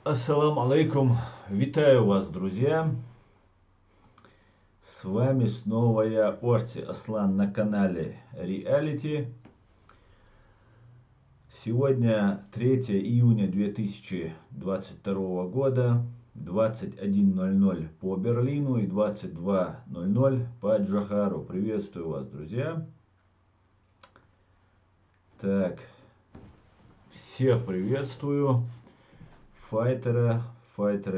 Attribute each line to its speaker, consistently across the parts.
Speaker 1: Ассаламу алейкум, витаю вас, друзья, с вами снова я, Орти Аслан, на канале Reality. Сегодня 3 июня 2022 года, 21:00 по Берлину и 22:00 по Джохару. Приветствую вас, друзья. Так, всех приветствую. Файтера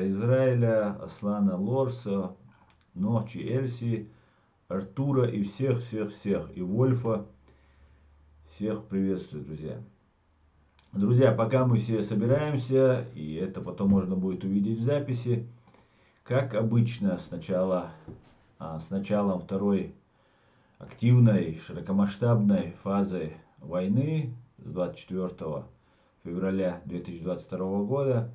Speaker 1: Израиля, Аслана Лорса, Нохчи Эльси, Артура и всех, и Вольфа. Всех приветствую, друзья. Друзья, пока мы все собираемся, и это потом можно будет увидеть в записи, как обычно, с началом второй активной, широкомасштабной фазы войны с 24 февраля 2022 года,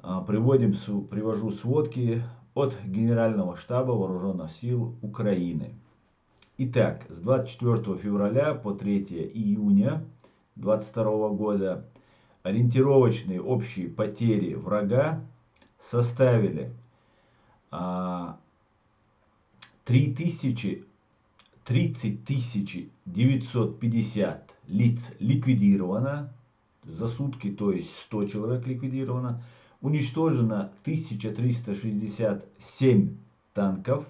Speaker 1: привожу сводки от Генерального штаба Вооруженных сил Украины. Итак, с 24 февраля по 3 июня 2022 года ориентировочные общие потери врага составили 30 950 лиц ликвидировано за сутки, то есть 100 человек ликвидировано. Уничтожено 1367 танков,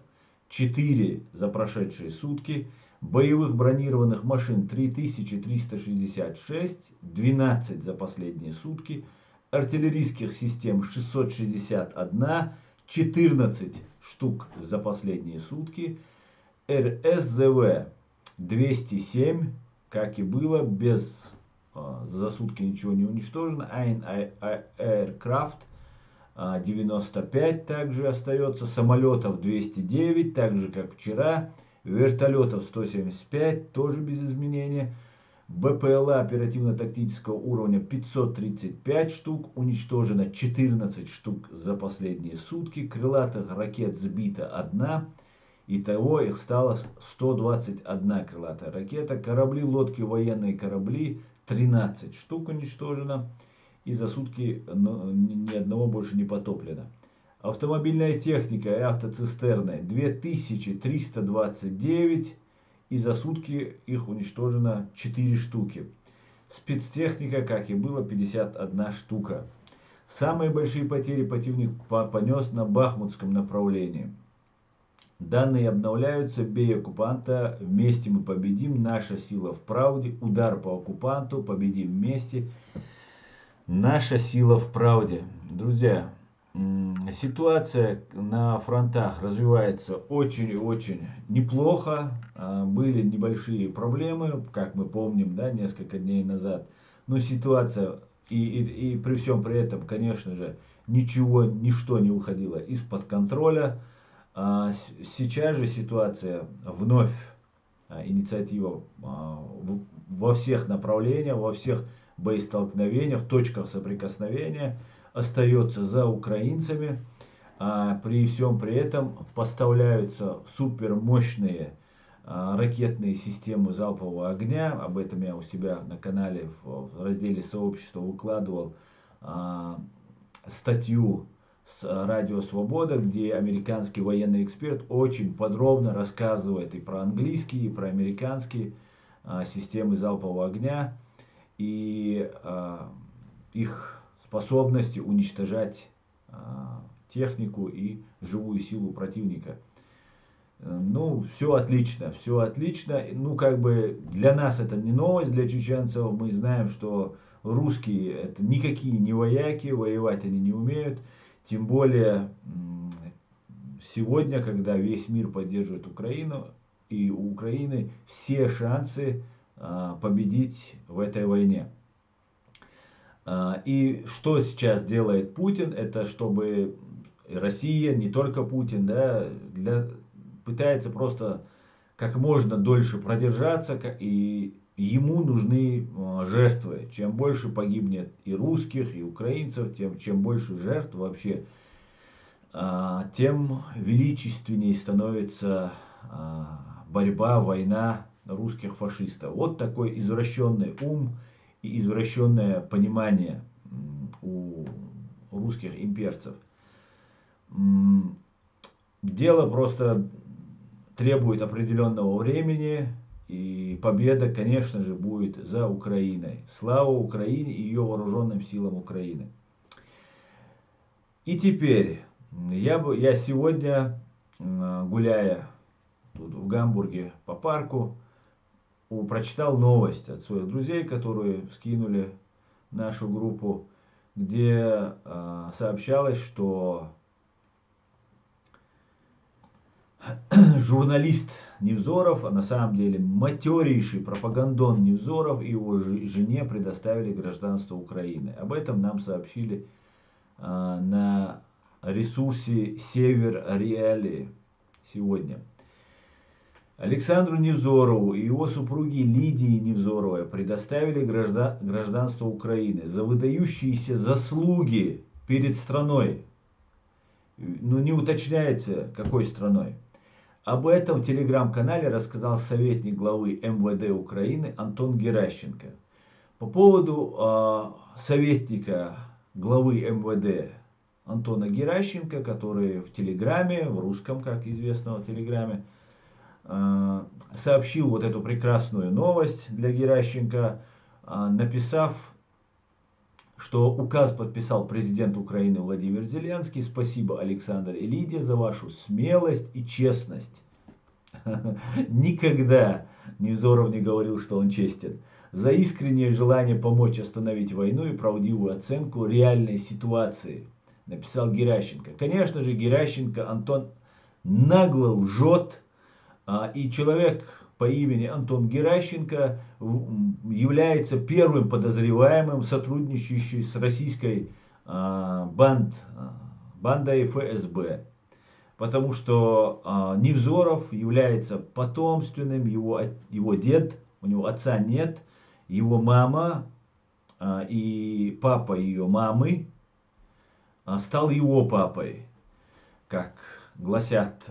Speaker 1: 4 за прошедшие сутки. Боевых бронированных машин 3366, 12 за последние сутки. Артиллерийских систем 661, 14 штук за последние сутки. РСЗВ 207, как и было, за сутки ничего не уничтожено. Aircraft 95 также остается. Самолетов 209, так же как вчера. Вертолетов 175, тоже без изменения. БПЛА оперативно-тактического уровня 535 штук. Уничтожено 14 штук за последние сутки. Крылатых ракет сбито 1. Итого их стало 121 крылатая ракета. Корабли, лодки, военные корабли 13 штук уничтожено. И за сутки ни одного больше не потоплено. Автомобильная техника и автоцистерны 2329. И за сутки их уничтожено 4 штуки. Спецтехника, как и было, 51 штука. Самые большие потери противник понес на Бахмутском направлении. Данные обновляются. Бей оккупанта, вместе мы победим, наша сила в правде, удар по оккупанту, победим вместе, наша сила в правде. Друзья, ситуация на фронтах развивается очень и очень неплохо. Были небольшие проблемы, как мы помним, да, несколько дней назад. Но ситуация, и при всем при этом, конечно же, ничто не уходило из-под контроля. Сейчас же ситуация вновь, инициатива во всех направлениях, во всех боестолкновениях, точках соприкосновения остается за украинцами. При всем при этом поставляются супермощные ракетные системы залпового огня. Об этом я у себя на канале в разделе сообщества выкладывал статью с Радио Свобода, где американский военный эксперт очень подробно рассказывает и про английские, и про американские системы залпового огня и их способности уничтожать технику и живую силу противника. Ну, все отлично, все отлично. Ну, как бы для нас это не новость, для чеченцев. Мы знаем, что русские это никакие не вояки, воевать они не умеют. Тем более сегодня, когда весь мир поддерживает Украину, и у Украины все шансы победить в этой войне. И что сейчас делает Путин, это чтобы Россия, не только Путин, да, пытается просто как можно дольше продержаться, и ему нужны жертвы. Чем больше погибнет и русских, и украинцев, чем больше жертв вообще, тем величественнее становится борьба, война русских фашистов. Вот такой извращенный ум и извращенное понимание у русских имперцев. Дело просто требует определенного времени, и победа, конечно же, будет за Украиной. Слава Украине и ее вооруженным силам Украины. И теперь, я сегодня, гуляя тут в Гамбурге по парку, прочитал новость от своих друзей, которые скинули в нашу группу, где сообщалось, что журналист Невзоров, а на самом деле матерейший пропагандон Невзоров и его жене предоставили гражданство Украины. Об этом нам сообщили на ресурсе Север Реалии сегодня. Александру Невзорову и его супруге Лидии Невзоровой предоставили гражданство Украины за выдающиеся заслуги перед страной. Но не уточняется, какой страной. Об этом в телеграм-канале рассказал советник главы МВД Украины Антон Геращенко. По поводу советника главы МВД Антона Геращенко, который в телеграме, в русском, как известно, в телеграме, сообщил вот эту прекрасную новость для Геращенко, написав, что указ подписал президент Украины Владимир Зеленский. Спасибо, Александр и Лидия, за вашу смелость и честность. Никогда Невзоров не говорил, что он честен. За искреннее желание помочь остановить войну и правдивую оценку реальной ситуации, написал Геращенко. Конечно же, Геращенко Антон нагло лжет, и человек по имени Антон Геращенко является первым подозреваемым, сотрудничающим с российской бандой ФСБ. Потому что Невзоров является потомственным, его дед, у него отца нет, его мама и папа ее мамы стал его папой, как гласят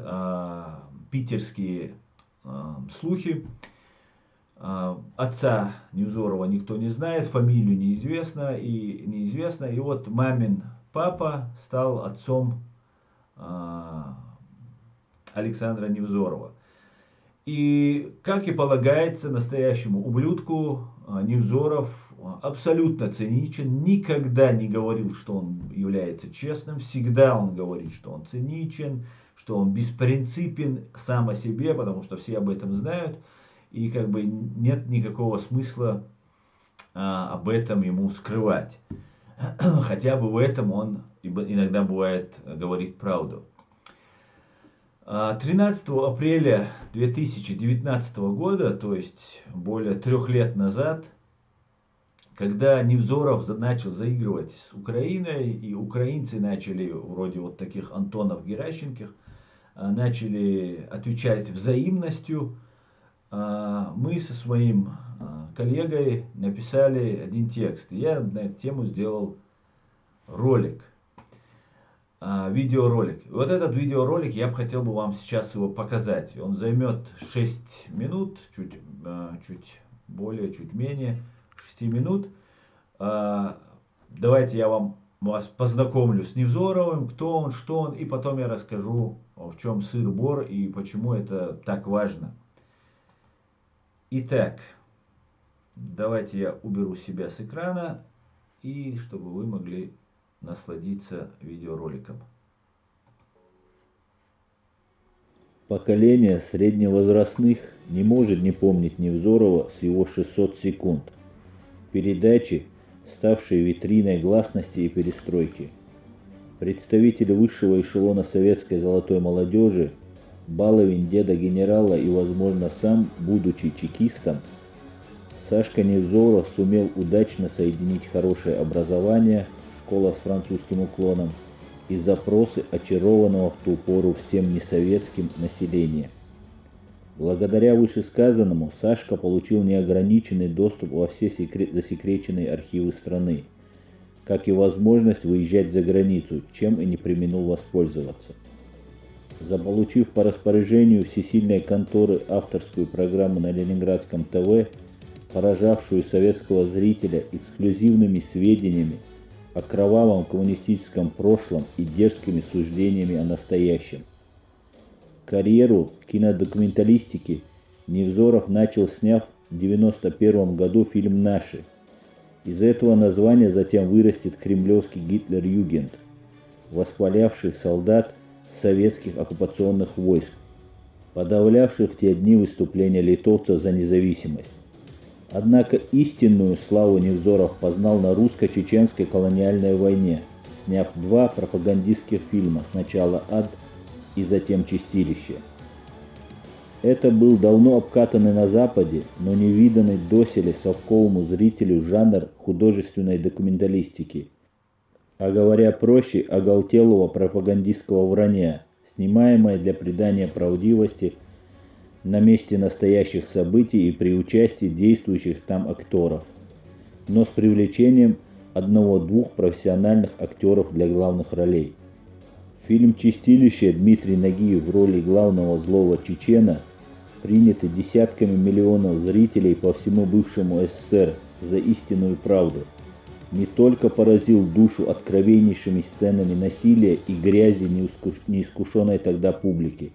Speaker 1: питерские слухи. Отца Невзорова никто не знает, фамилию неизвестно. И вот мамин папа стал отцом Александра Невзорова. И, как и полагается настоящему ублюдку, Невзоров абсолютно циничен, никогда не говорил, что он является честным, всегда он говорит, что он циничен, что он беспринципен сам о себе, потому что все об этом знают, и как бы нет никакого смысла об этом ему скрывать. Хотя бы в этом он иногда бывает говорит правду. 13 апреля 2019 года, то есть более 3 лет назад, когда Невзоров начал заигрывать с Украиной, и украинцы начали, вроде вот таких Антонов Геращенких, начали отвечать взаимностью, мы со своим коллегой написали один текст. Я на эту тему сделал ролик, видеоролик. Вот этот видеоролик я бы хотел бы вам сейчас его показать. Он займет 6 минут, чуть более, чуть менее 6 минут. Давайте я вас познакомлю с Невзоровым, кто он, что он, и потом я расскажу, в чем сыр-бор и почему это так важно. Итак, давайте я уберу себя с экрана, и чтобы вы могли насладиться видеороликом.
Speaker 2: Поколение средневозрастных не может не помнить Невзорова с его 600 секунд. Передачи, ставшие витриной гласности и перестройки. Представитель высшего эшелона советской золотой молодежи, баловень деда генерала и, возможно, сам, будучи чекистом, Сашка Невзоров сумел удачно соединить хорошее образование, школа с французским уклоном, и запросы очарованного в ту пору всем несоветским населения. Благодаря вышесказанному Сашка получил неограниченный доступ во все засекреченные архивы страны, как и возможность выезжать за границу, чем и не преминул воспользоваться. Заполучив по распоряжению всесильной конторы авторскую программу на Ленинградском ТВ, поражавшую советского зрителя эксклюзивными сведениями, о кровавом коммунистическом прошлом и дерзкими суждениями о настоящем. Карьеру кинодокументалистики Невзоров начал, сняв в 1991 году фильм «Наши». Из этого названия затем вырастет кремлевский Гитлер-Югент, восхвалявший солдат советских оккупационных войск, подавлявших в те дни выступления литовцев за независимость. Однако истинную славу Невзоров познал на русско-чеченской колониальной войне, сняв 2 пропагандистских фильма, сначала «Ад» и затем «Чистилище». Это был давно обкатанный на Западе, но невиданный доселе совковому зрителю жанр художественной документалистики, а говоря проще, оголтелого пропагандистского вранья, снимаемое для придания правдивости на месте настоящих событий и при участии действующих там актеров, но с привлечением 1-2 профессиональных актеров для главных ролей. Фильм «Чистилище» Дмитрий Нагиев в роли главного злого чечена приняты десятками миллионов зрителей по всему бывшему СССР за истинную правду, не только поразил душу откровеннейшими сценами насилия и грязи неискушенной тогда публики,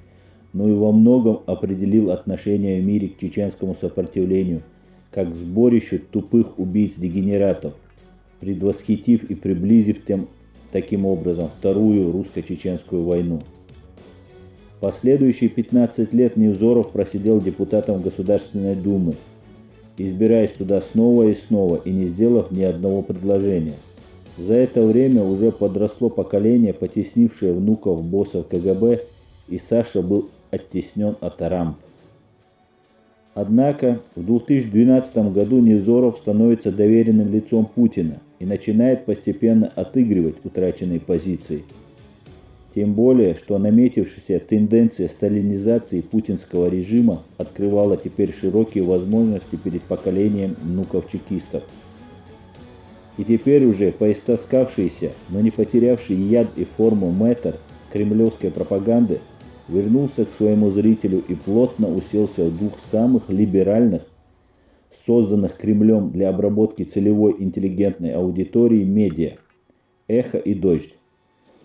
Speaker 2: но и во многом определил отношение в мире к чеченскому сопротивлению как к сборищу тупых убийц-дегенератов, предвосхитив и приблизив таким образом Вторую русско-чеченскую войну. Последующие 15 лет Невзоров просидел депутатом Государственной Думы, избираясь туда снова и снова и не сделав ни одного предложения. За это время уже подросло поколение, потеснившее внуков боссов КГБ, и Саша был оттеснен от рамп. Однако в 2012 году Невзоров становится доверенным лицом Путина и начинает постепенно отыгрывать утраченные позиции. Тем более, что наметившаяся тенденция сталинизации путинского режима открывала теперь широкие возможности перед поколением внуков чекистов. И теперь уже поистоскавшийся, но не потерявший яд и форму мэтр кремлевской пропаганды вернулся к своему зрителю и плотно уселся в 2 самых либеральных, созданных Кремлем для обработки целевой интеллигентной аудитории медиа – «Эхо» и «Дождь».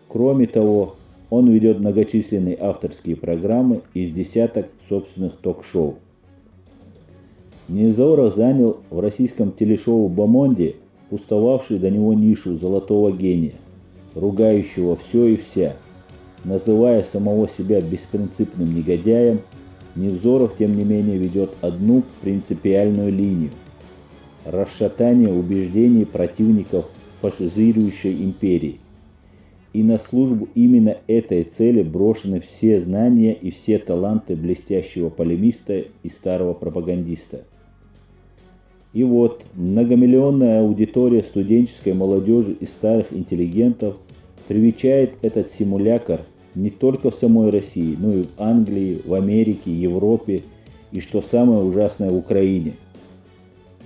Speaker 2: Кроме того, он ведет многочисленные авторские программы из десяток собственных ток-шоу. Невзоров занял в российском телешоу «Бомонди» пустовавший до него нишу золотого гения, ругающего все и вся. Называя самого себя беспринципным негодяем, Невзоров, тем не менее, ведет одну принципиальную линию – расшатание убеждений противников фашизирующей империи. И на службу именно этой цели брошены все знания и все таланты блестящего полемиста и старого пропагандиста. И вот многомиллионная аудитория студенческой молодежи и старых интеллигентов привечает этот симулякр не только в самой России, но и в Англии, в Америке, Европе и, что самое ужасное, в Украине.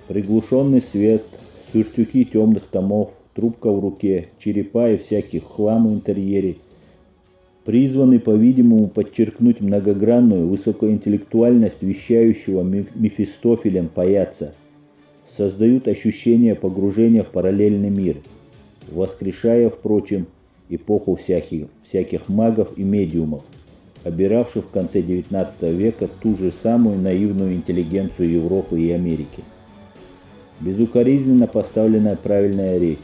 Speaker 2: Приглушенный свет, сюртюки темных томов, трубка в руке, черепа и всякий хлам в интерьере, призваны, по-видимому, подчеркнуть многогранную высокоинтеллектуальность вещающего Мефистофелем паяца, создают ощущение погружения в параллельный мир, воскрешая, впрочем, эпоху всяких магов и медиумов, обиравших в конце XIX века ту же самую наивную интеллигенцию Европы и Америки. Безукоризненно поставленная правильная речь,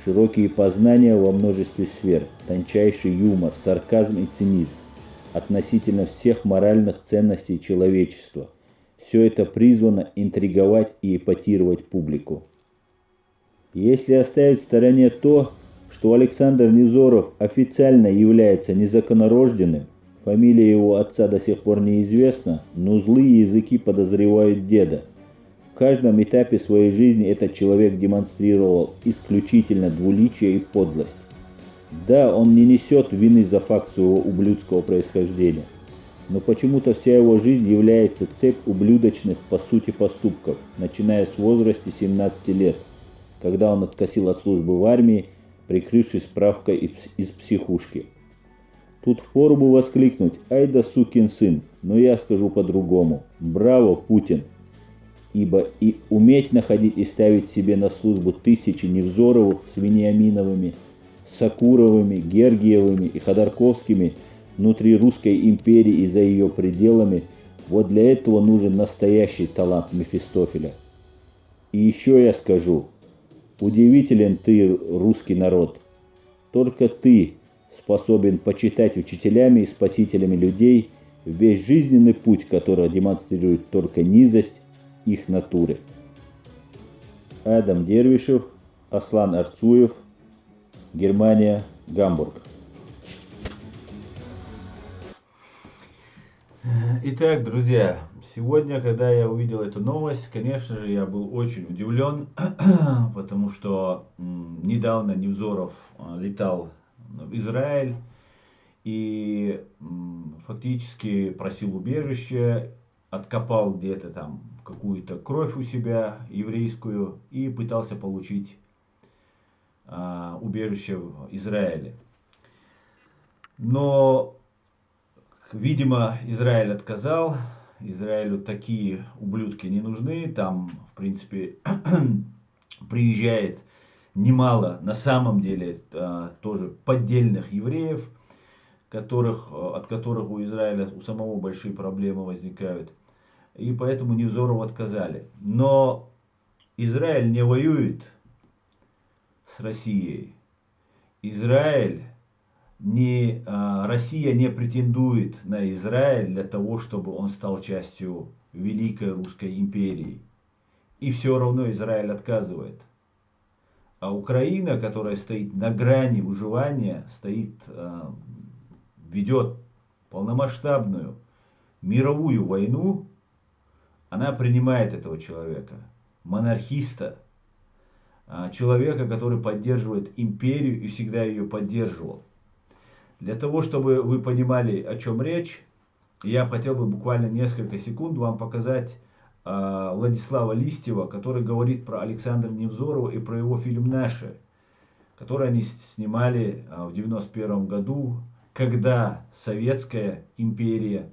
Speaker 2: широкие познания во множестве сфер, тончайший юмор, сарказм и цинизм относительно всех моральных ценностей человечества – все это призвано интриговать и эпатировать публику. Если оставить в стороне то, что Александр Невзоров официально является незаконнорожденным, фамилия его отца до сих пор неизвестна, но злые языки подозревают деда. В каждом этапе своей жизни этот человек демонстрировал исключительно двуличие и подлость. Да, он не несет вины за факт своего ублюдского происхождения, но почему-то вся его жизнь является цепь ублюдочных по сути поступков, начиная с возраста 17 лет, когда он откосил от службы в армии, прикрывшись справкой из психушки. Тут впору бы воскликнуть: «Ай да сукин сын», но я скажу по-другому: «Браво, Путин!» ибо и уметь находить и ставить себе на службу тысячи Невзоровых с Вениаминовыми, Сакуровыми, Гергиевыми и Ходорковскими внутри Русской империи и за ее пределами, вот для этого нужен настоящий талант Мефистофеля. И еще я скажу, удивителен ты, русский народ. Только ты способен почитать учителями и спасителями людей весь жизненный путь, который демонстрирует только низость их натуры. Адам Дервишев, Аслан Арцуев, Германия, Гамбург.
Speaker 1: Итак, друзья, сегодня, когда я увидел эту новость, конечно же, я был очень удивлен, потому что недавно Невзоров летал в Израиль и фактически просил убежище, откопал где-то там какую-то кровь у себя еврейскую и пытался получить убежище в Израиле. Но, видимо, Израиль отказал. Израилю такие ублюдки не нужны. Там, в принципе, приезжает немало, на самом деле, тоже поддельных евреев, от которых у Израиля у самого большие проблемы возникают. И поэтому Невзорову отказали. Но Израиль не воюет с Россией. Россия не претендует на Израиль для того, чтобы он стал частью Великой Русской империи. И все равно Израиль отказывает. А Украина, которая стоит на грани выживания, ведет полномасштабную мировую войну, она принимает этого человека, монархиста, человека, который поддерживает империю и всегда ее поддерживал. Для того, чтобы вы понимали, о чем речь, я хотел бы буквально несколько секунд вам показать Владислава Листьева, который говорит про Александра Невзорова и про его фильм «Наши», который они снимали в 1991 году, когда Советская империя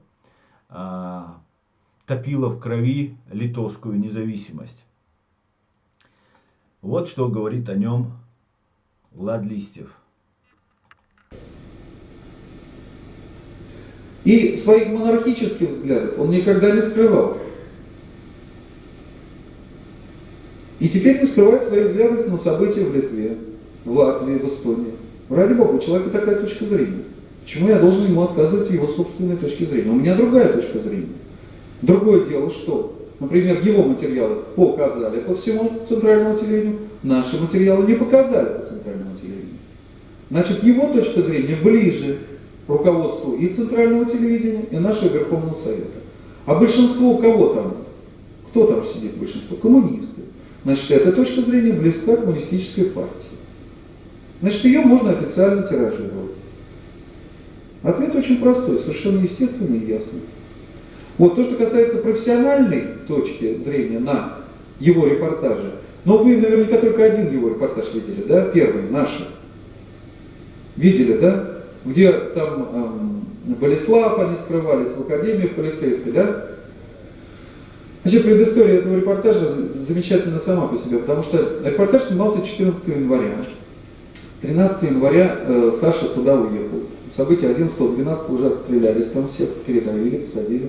Speaker 1: топила в крови литовскую независимость. Вот что говорит о нем Влад Листьев.
Speaker 3: И своих монархических взглядов он никогда не скрывал. И теперь не скрывает своих взглядов на события в Литве, в Латвии, в Эстонии. Ради Бога, у человека такая точка зрения. Почему я должен ему отказывать в его собственной точке зрения? У меня другая точка зрения. Другое дело, что, например, его материалы показали по всему центральному телевидению, наши материалы не показали по центральному телевидению. Значит, его точка зрения ближе к руководству и центрального телевидения, и нашего Верховного Совета. А большинство кого там? Кто там сидит большинство? Коммунисты. Значит, эта точка зрения близка к коммунистической партии. Значит, ее можно официально тиражировать. Ответ очень простой, совершенно естественный и ясный. Вот то, что касается профессиональной точки зрения на его репортаже, но вы наверняка только один его репортаж видели, да? Первый, наши. Видели, да? Где там Болеслав, они скрывались в академии в полицейской, да? Значит, предыстория этого репортажа замечательна сама по себе, потому что репортаж снимался 14 января. 13 января Саша туда уехал. События 11-12 уже отстрелялись, там всех передавили, посадили.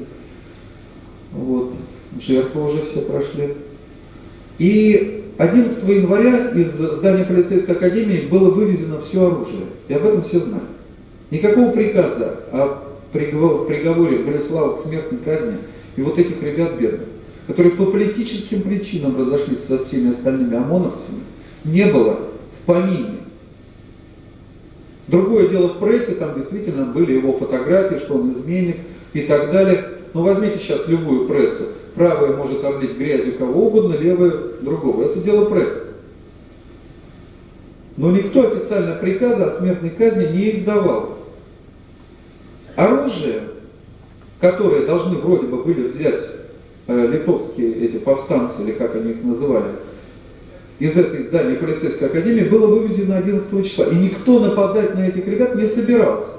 Speaker 3: Вот. Жертвы уже все прошли. И 11 января из здания полицейской академии было вывезено все оружие. И об этом все знают. Никакого приказа о приговоре Болеслава к смертной казни и вот этих ребят бедных, которые по политическим причинам разошлись со всеми остальными ОМОНовцами, не было в помине. Другое дело, в прессе там действительно были его фотографии, что он изменник и так далее. Но возьмите сейчас любую прессу. Правая может облить грязью кого угодно, левая другого. Это дело прессы. Но никто официально приказа о смертной казни не издавал. Оружие, которое должны вроде бы были взять литовские эти повстанцы, или как они их называли, из этой здания полицейской академии, было вывезено 11 числа. И никто нападать на этих ребят не собирался.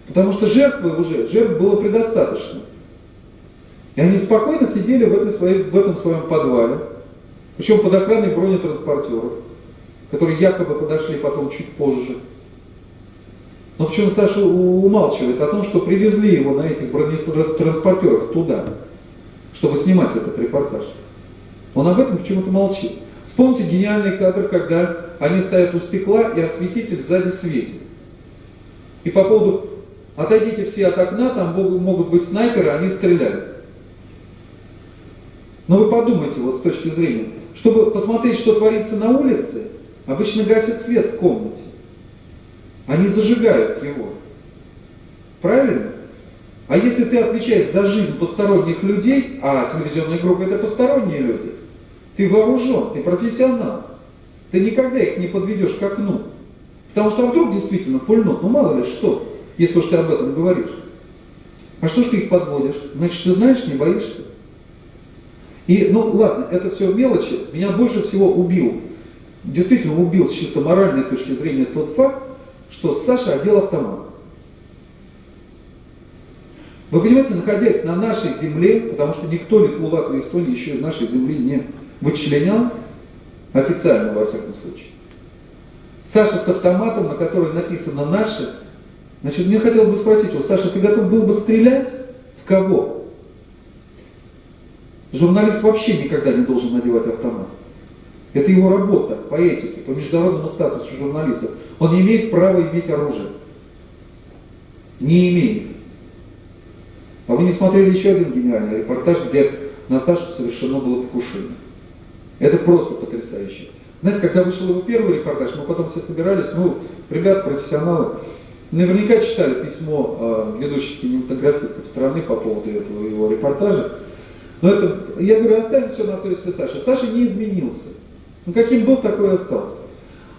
Speaker 3: Потому что жертв было предостаточно. И они спокойно сидели в этом своем подвале, причем под охраной бронетранспортеров, которые якобы подошли потом чуть позже. Но почему Саша умалчивает о том, что привезли его на этих бронетранспортерах туда, чтобы снимать этот репортаж. Он об этом почему-то молчит. Вспомните гениальный кадр, когда они стоят у стекла, и осветитель сзади светит. И по поводу «отойдите все от окна, там могут быть снайперы, они стреляют». Но вы подумайте вот с точки зрения, чтобы посмотреть, что творится на улице, обычно гасят свет в комнате. Они зажигают его. Правильно? А если ты отвечаешь за жизнь посторонних людей, а телевизионная группа это посторонние люди, ты вооружен, ты профессионал, ты никогда их не подведешь к окну. Потому что вдруг действительно пульнут, ну мало ли что, если уж ты об этом говоришь. А что ж ты их подводишь? Значит, ты знаешь, не боишься. И, ну ладно, это все мелочи. Меня больше всего действительно убил с чисто моральной точки зрения тот факт, что Саша одел автомат. Вы понимаете, находясь на нашей земле, потому что никто Литву, Латвию, Эстонию еще из нашей земли не вычленял, официально во всяком случае. Саша с автоматом, на котором написано «наши», значит, мне хотелось бы спросить его: Саша, ты готов был бы стрелять в кого? Журналист вообще никогда не должен надевать автомат. Это его работа по этике, по международному статусу журналистов. Он не имеет права иметь оружие. Не имеет. А вы не смотрели еще один гениальный репортаж, где на Сашу совершено было покушение. Это просто потрясающе. Знаете, когда вышел его первый репортаж, мы потом все собирались, ребята, профессионалы, наверняка читали письмо ведущих кинематографистов страны по поводу этого его репортажа. Но это, я говорю, оставим все на совести Саши. Саша не изменился. Каким был, такой и остался.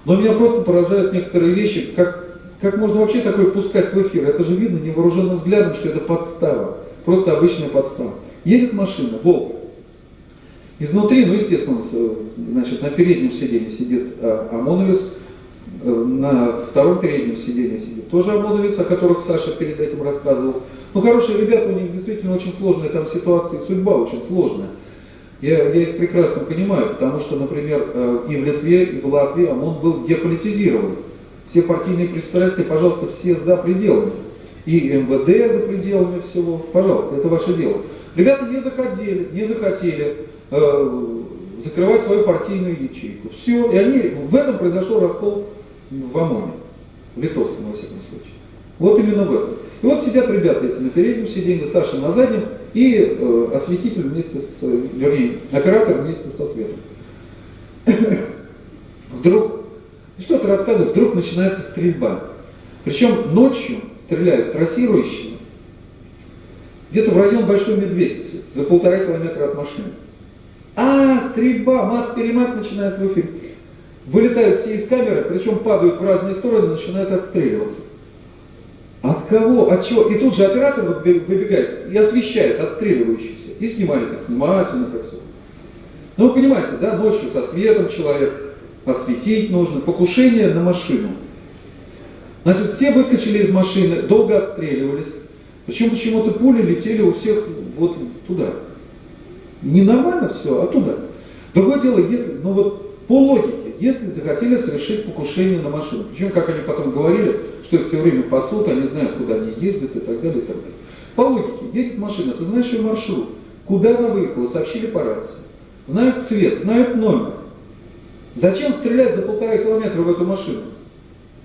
Speaker 3: Но меня просто поражают некоторые вещи, как можно вообще такое пускать в эфир. Это же видно невооруженным взглядом, что это подстава. Просто обычная подстава. Едет машина, Волга. Изнутри, естественно, значит, на переднем сиденье сидит ОМОНовец, на втором переднем сиденье сидит тоже ОМОНовец, о которых Саша перед этим рассказывал. Хорошие ребята, у них действительно очень сложная там ситуация, судьба очень сложная. Я их прекрасно понимаю, потому что, например, и в Литве, и в Латвии ОМОН был деполитизирован. Все партийные пристрастия, пожалуйста, все за пределами. И МВД за пределами всего. Пожалуйста, это ваше дело. Ребята не захотели закрывать свою партийную ячейку. Все, и в этом произошел раскол в ОМОНе. В литовском, во всяком случае. Вот именно в этом. И вот сидят ребята эти на переднем сиденье, Саша на заднем, и осветитель оператор вместе со светом. Вдруг, что-то рассказывают, вдруг начинается стрельба. Причем ночью стреляют трассирующими где-то в район Большой Медведицы, за 1,5 километра от машины. Стрельба, мат-перемат начинается в эфире. Вылетают все из камеры, причем падают в разные стороны, начинают отстреливаться. От кого? От чего? И тут же оператор выбегает и освещает отстреливающихся. И снимает их внимательно, как все. Вы понимаете, да, ночью со светом человек, осветить нужно, покушение на машину. Значит, все выскочили из машины, долго отстреливались. Причем почему-то пули летели у всех вот туда. Не нормально все, а туда. Другое дело, если, по логике, если захотели совершить покушение на машину, причем, как они потом говорили, что их все время пасут, они знают, куда они ездят и так далее, и так далее. По логике, едет машина, ты знаешь ее маршрут, куда она выехала, сообщили по рации. Знают цвет, знают номер. Зачем стрелять за 1,5 километра в эту машину?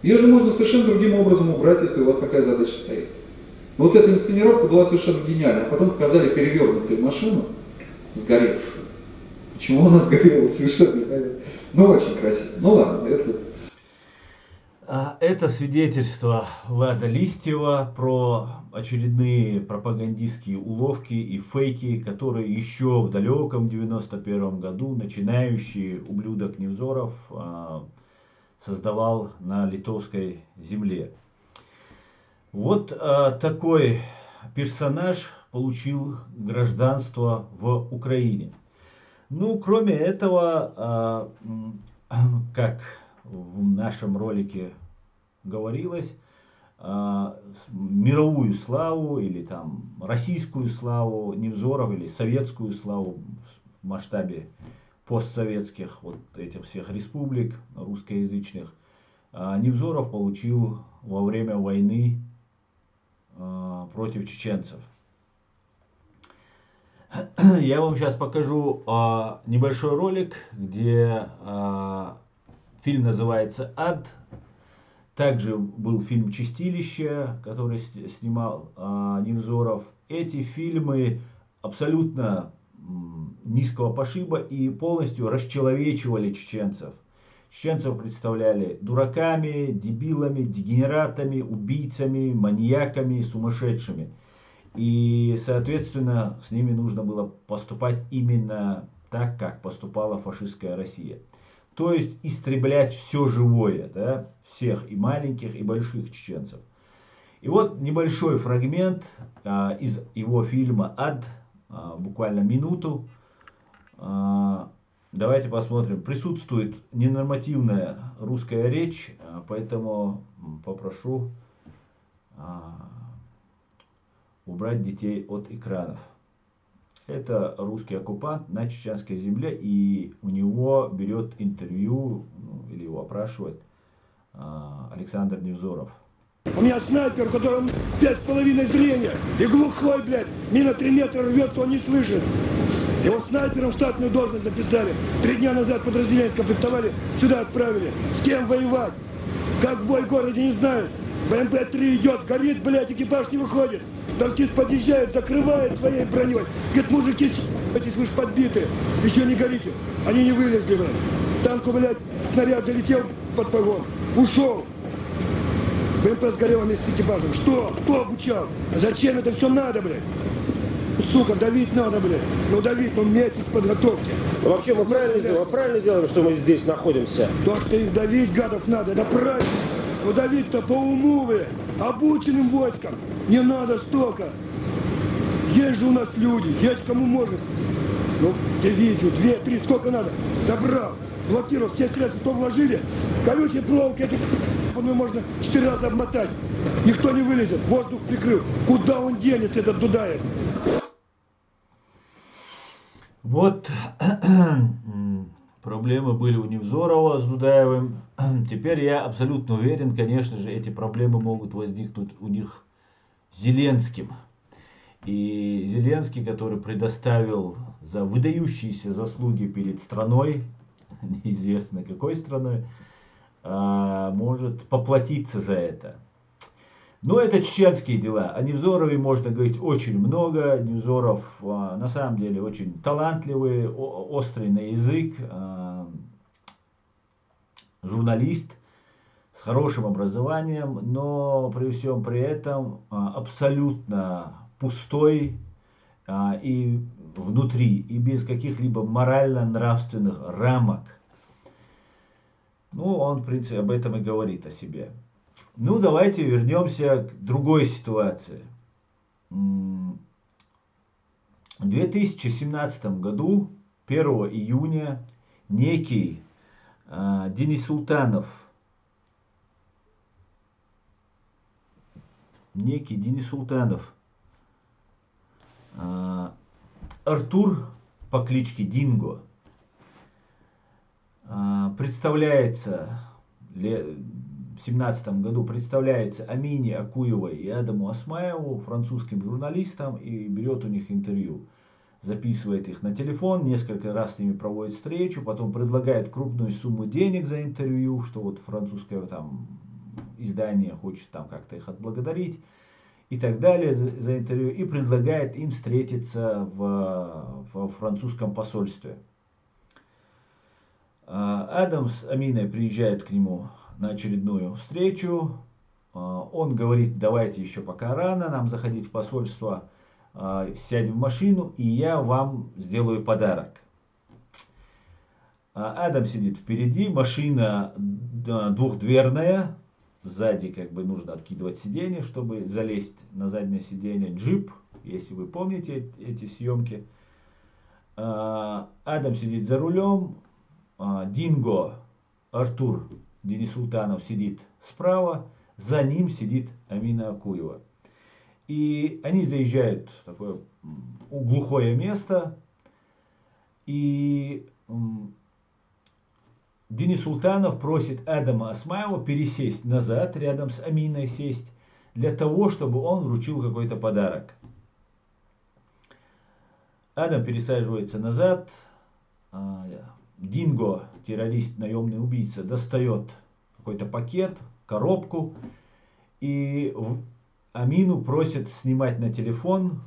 Speaker 3: Ее же можно совершенно другим образом убрать, если у вас такая задача стоит. Вот эта инсценировка была совершенно гениальная. А потом показали перевернутую машину, сгоревшую. Почему она сгорела, совершенно непонятно. Очень красиво. Ладно, это...
Speaker 1: Это свидетельство Влада Листьева про очередные пропагандистские уловки и фейки, которые еще в далеком 91 году начинающий ублюдок Невзоров создавал на литовской земле. Вот такой персонаж получил гражданство в Украине. Кроме этого, как в нашем ролике говорилось, мировую славу или там российскую славу Невзоров или советскую славу в масштабе постсоветских вот этих всех республик русскоязычных Невзоров получил во время войны против чеченцев. Я вам сейчас покажу небольшой ролик, где фильм называется «Ад». Также был фильм «Чистилище», который снимал Невзоров. Эти фильмы абсолютно низкого пошиба и полностью расчеловечивали чеченцев. Чеченцев представляли дураками, дебилами, дегенератами, убийцами, маньяками, сумасшедшими. И, соответственно, с ними нужно было поступать именно так, как поступала фашистская Россия. То есть истреблять все живое, да, всех, и маленьких, и больших чеченцев. И вот небольшой фрагмент из его фильма «Ад», буквально минуту. Давайте посмотрим. Присутствует ненормативная русская речь, поэтому попрошу убрать детей от экранов. Это русский оккупант на чеченской земле, и у него берет интервью, или его опрашивает Александр Невзоров.
Speaker 4: У меня снайпер, у которого 5,5 зрения, и глухой, блядь, мина 3 метра рвется, он не слышит. Его снайпером в штатную должность записали. 3 дня назад подразделение скомплектовали, сюда отправили. С кем воевать? Как в бой в городе, не знаю. БМП-3 идет, горит, блядь, экипаж не выходит. Танкист подъезжает, закрывает своей броней. Говорит, мужики, эти, слышь, подбиты. Еще не горите. Они не вылезли, блядь. Танку, блядь, снаряд залетел под погон. Ушел. БМП сгорело вместе с экипажем. Что? Кто обучал? Зачем это все надо, блядь? Сука, давить надо, блядь. Ну давить, ну месяц подготовки.
Speaker 5: Вообще мы правильно делаем, что мы здесь находимся.
Speaker 4: То, что их давить, гадов, надо, это правильно. Ну давить-то по уму, блядь. Обученным войскам. Не надо столько. Есть же у нас люди, есть кому может. Ну, дивизию, 2-3, сколько надо. Забрал, блокировал, все средства, что вложили. Колючей проволокой, эту можно 4 раза обмотать. Никто не вылезет, воздух прикрыл. Куда он денется, этот Дудаев?
Speaker 1: Вот проблемы были у Невзорова с Дудаевым. Теперь я абсолютно уверен, конечно же, эти проблемы могут возникнуть у них с Зеленским. И Зеленский, который предоставил за выдающиеся заслуги перед страной, неизвестно какой страной, может поплатиться за это. Но это чеченские дела. О Невзорове можно говорить очень много. Невзоров на самом деле очень талантливый, острый на язык, журналист с хорошим образованием, но при всем при этом абсолютно пустой и внутри, и без каких-либо морально-нравственных рамок. Ну, он, в принципе, об этом и говорит о себе. Ну, давайте вернемся к другой ситуации. В 2017 году, 1 июня, некий Денис Султанов, Артур по кличке Динго, представляется в 2017 году Амине Акуевой и Адаму Осмаеву, французским журналистам, и берет у них интервью. Записывает их на телефон, несколько раз с ними проводит встречу, потом предлагает крупную сумму денег за интервью, что вот французское там издание хочет там как-то их отблагодарить и так далее за интервью, и предлагает им встретиться в французском посольстве. Адам с Аминой приезжают к нему на очередную встречу. Он говорит: давайте еще пока рано нам заходить в посольство, сядем в машину, и я вам сделаю подарок. Адам сидит впереди, машина двухдверная, сзади как бы нужно откидывать сиденье, чтобы залезть на заднее сиденье. Джип, если вы помните эти съемки. Адам сидит за рулем, Динго, Артур Денис Султанов сидит справа, За ним сидит Амина Акуева. И они заезжают в такое глухое место. И Денис Султанов просит Адама Осмаева пересесть назад, рядом с Аминой сесть, для того, чтобы он вручил какой-то подарок. Адам пересаживается назад. Динго, террорист, наемный убийца, достает какой-то пакет, коробку. И Амину просит снимать на телефон,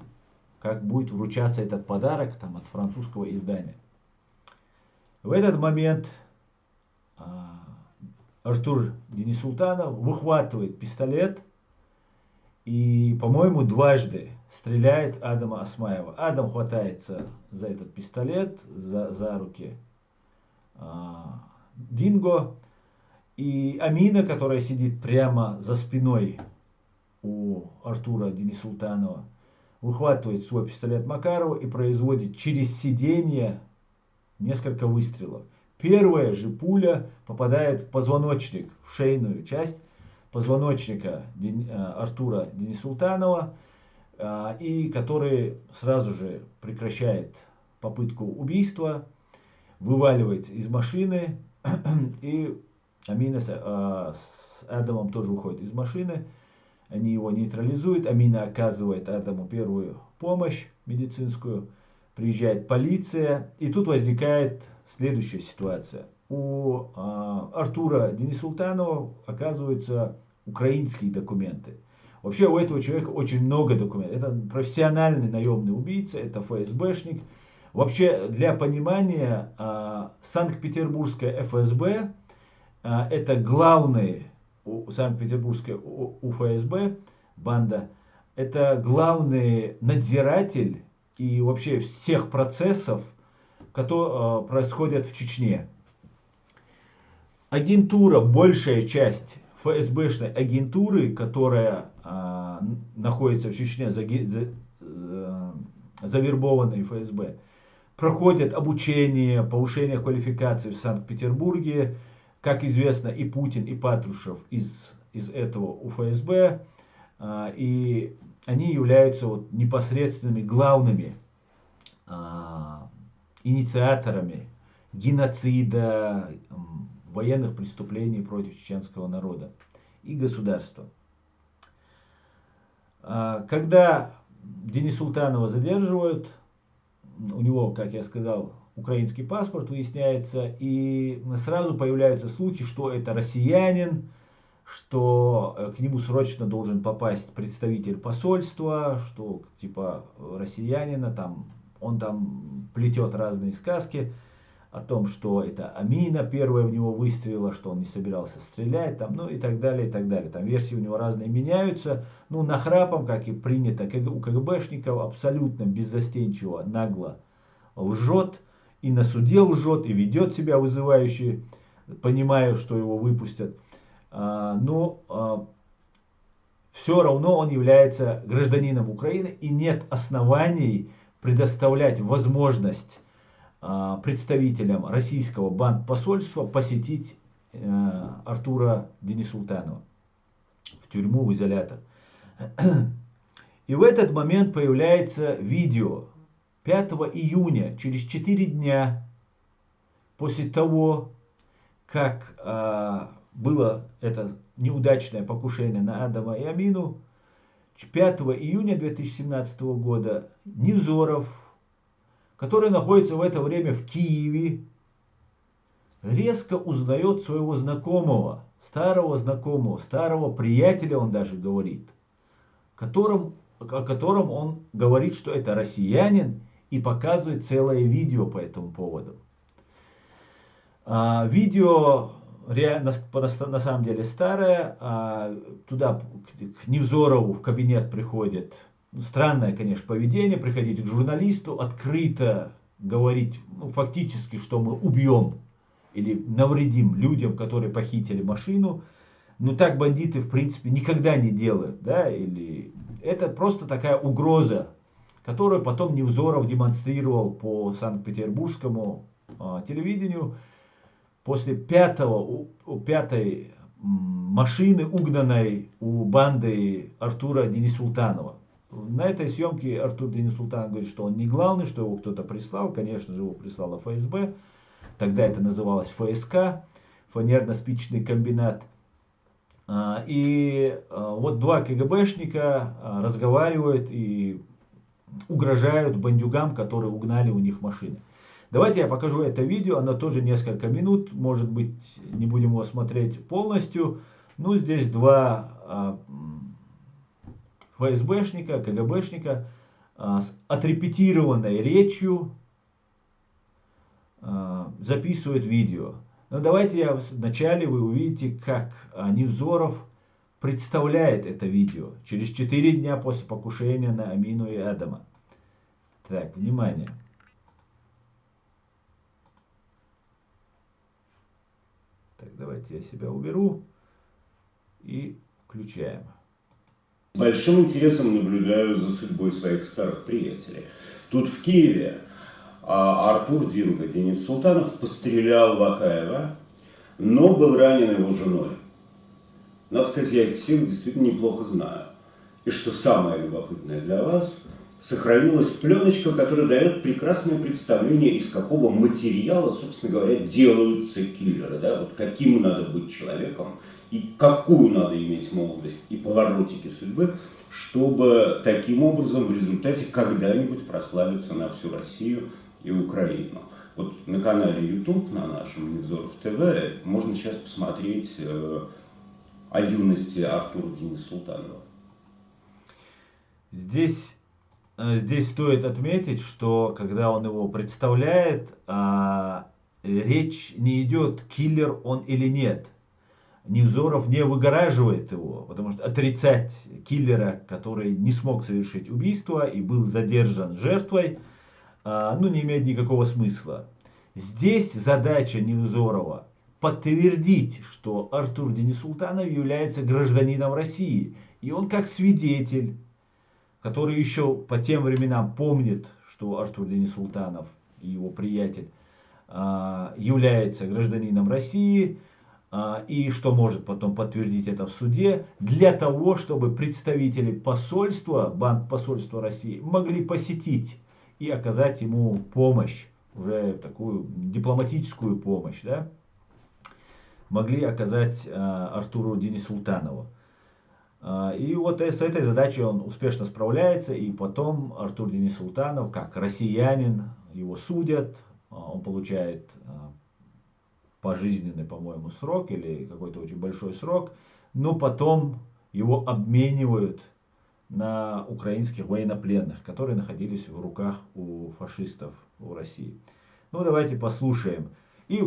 Speaker 1: как будет вручаться этот подарок там, от французского издания. В этот момент Артур Денис Султанов выхватывает пистолет и, по-моему, дважды стреляет Адама Осмаева. Адам хватается за этот пистолет, за руки Динго. И Амина, которая сидит прямо за спиной у Артура Дениса Султанова, выхватывает свой пистолет Макарова и производит через сиденье несколько выстрелов. Первая же пуля попадает в позвоночник, в шейную часть позвоночника Артура Дениса Султанова, и который сразу же прекращает попытку убийства, вываливается из машины, и Амина с Адамом тоже уходит из машины. Они его нейтрализуют. Амина оказывает Адаму первую помощь медицинскую. Приезжает полиция. И тут возникает следующая ситуация. У Артура Дениса Султанова оказываются украинские документы. Вообще у этого человека очень много документов. Это профессиональный наемный убийца, это ФСБшник. Вообще для понимания, Санкт-Петербургская ФСБ это главный, Санкт-Петербургская УФСБ банда, это главный надзиратель и вообще всех процессов, которые происходят в Чечне. Агентура, большая часть ФСБшной агентуры, которая находится в Чечне, завербованной ФСБ, проходят обучение, повышение квалификации в Санкт-Петербурге. Как известно, и Путин, и Патрушев из этого УФСБ, и они являются вот непосредственными главными инициаторами геноцида, военных преступлений против чеченского народа и государства. Когда Дениса Султанова задерживают, у него, как я сказал, украинский паспорт выясняется, и сразу появляются слухи, что это россиянин, что к нему срочно должен попасть представитель посольства, что типа россиянина, там, он там плетет разные сказки о том, что это Амина первая в него выстрелила, что он не собирался стрелять, там, ну и так далее, и так далее. Там версии у него разные меняются, ну нахрапом, как и принято у КГБшников, абсолютно беззастенчиво, нагло лжет, и на суде лжет, и ведет себя вызывающе, понимая, что его выпустят. Но все равно он является гражданином Украины, и нет оснований предоставлять возможность представителям российского бандпосольства посетить Артура Дениса Султанова в тюрьму, в изолятор. И в этот момент появляется видео. 5 июня, через 4 дня после того, как было это неудачное покушение на Адама и Амину, 5 июня 2017 года Невзоров, который находится в это время в Киеве, резко узнает своего знакомого, старого приятеля, он даже говорит, о котором он говорит, что это россиянин, и показывает целое видео по этому поводу. Видео на самом деле старое. Туда к Невзорову в кабинет приходит, странное, конечно, поведение, приходить к журналисту, открыто говорить, ну, фактически, что мы убьем или навредим людям, которые похитили машину. Но так бандиты, в принципе, никогда не делают. Да? Или это просто такая угроза, которую потом Невзоров демонстрировал по Санкт-Петербургскому телевидению. После пятой машины, угнанной у банды Артура Денисултанова. На этой съемке Артур Денисултанов говорит, что он не главный, что его кто-то прислал. Конечно же, его прислала ФСБ. Тогда это называлось ФСК, фанерно-спичечный комбинат. И вот два КГБшника разговаривают и угрожают бандюгам, которые угнали у них машины. Давайте я покажу это видео, оно тоже несколько минут, может быть, не будем его смотреть полностью. Ну, здесь два ФСБшника, КГБшника с отрепетированной речью записывают видео. Но давайте вначале вы увидите, как Невзоров представляет это видео через 4 дня после покушения на Амину и Адама. Так, внимание. Так, давайте я себя уберу и включаем.
Speaker 6: С большим интересом наблюдаю за судьбой своих старых приятелей. Тут в Киеве Артур Динго, Денис Султанов, пострелял в Акаева, но был ранен его женой. Надо сказать, я их всех действительно неплохо знаю. И что самое любопытное для вас, сохранилась пленочка, которая дает прекрасное представление, из какого материала, собственно говоря, делаются киллеры. Да? Вот каким надо быть человеком и какую надо иметь молодость и поворотики судьбы, чтобы таким образом в результате когда-нибудь прославиться на всю Россию и Украину. Вот на канале YouTube, на нашем Невзоров ТВ, можно сейчас посмотреть о юности Артура Денисултанова.
Speaker 1: Здесь стоит отметить, что когда он его представляет, речь не идет, киллер он или нет. Невзоров не выгораживает его, потому что отрицать киллера, который не смог совершить убийство и был задержан жертвой, не имеет никакого смысла. Здесь задача Невзорова подтвердить, что Артур Денисултанов является гражданином России. И он как свидетель, который еще по тем временам помнит, что Артур Денисултанов и его приятель является гражданином России, и что может потом подтвердить это в суде, для того, чтобы представители посольства, посольства России могли посетить и оказать ему помощь, уже такую дипломатическую помощь, да, могли оказать Артуру Денисултанову. И вот с этой задачей он успешно справляется, и потом Артур Денисултанов, как россиянин, его судят, он получает пожизненный, по-моему, срок или какой-то очень большой срок, но потом его обменивают на украинских военнопленных, которые находились в руках у фашистов в России. Ну, давайте послушаем. И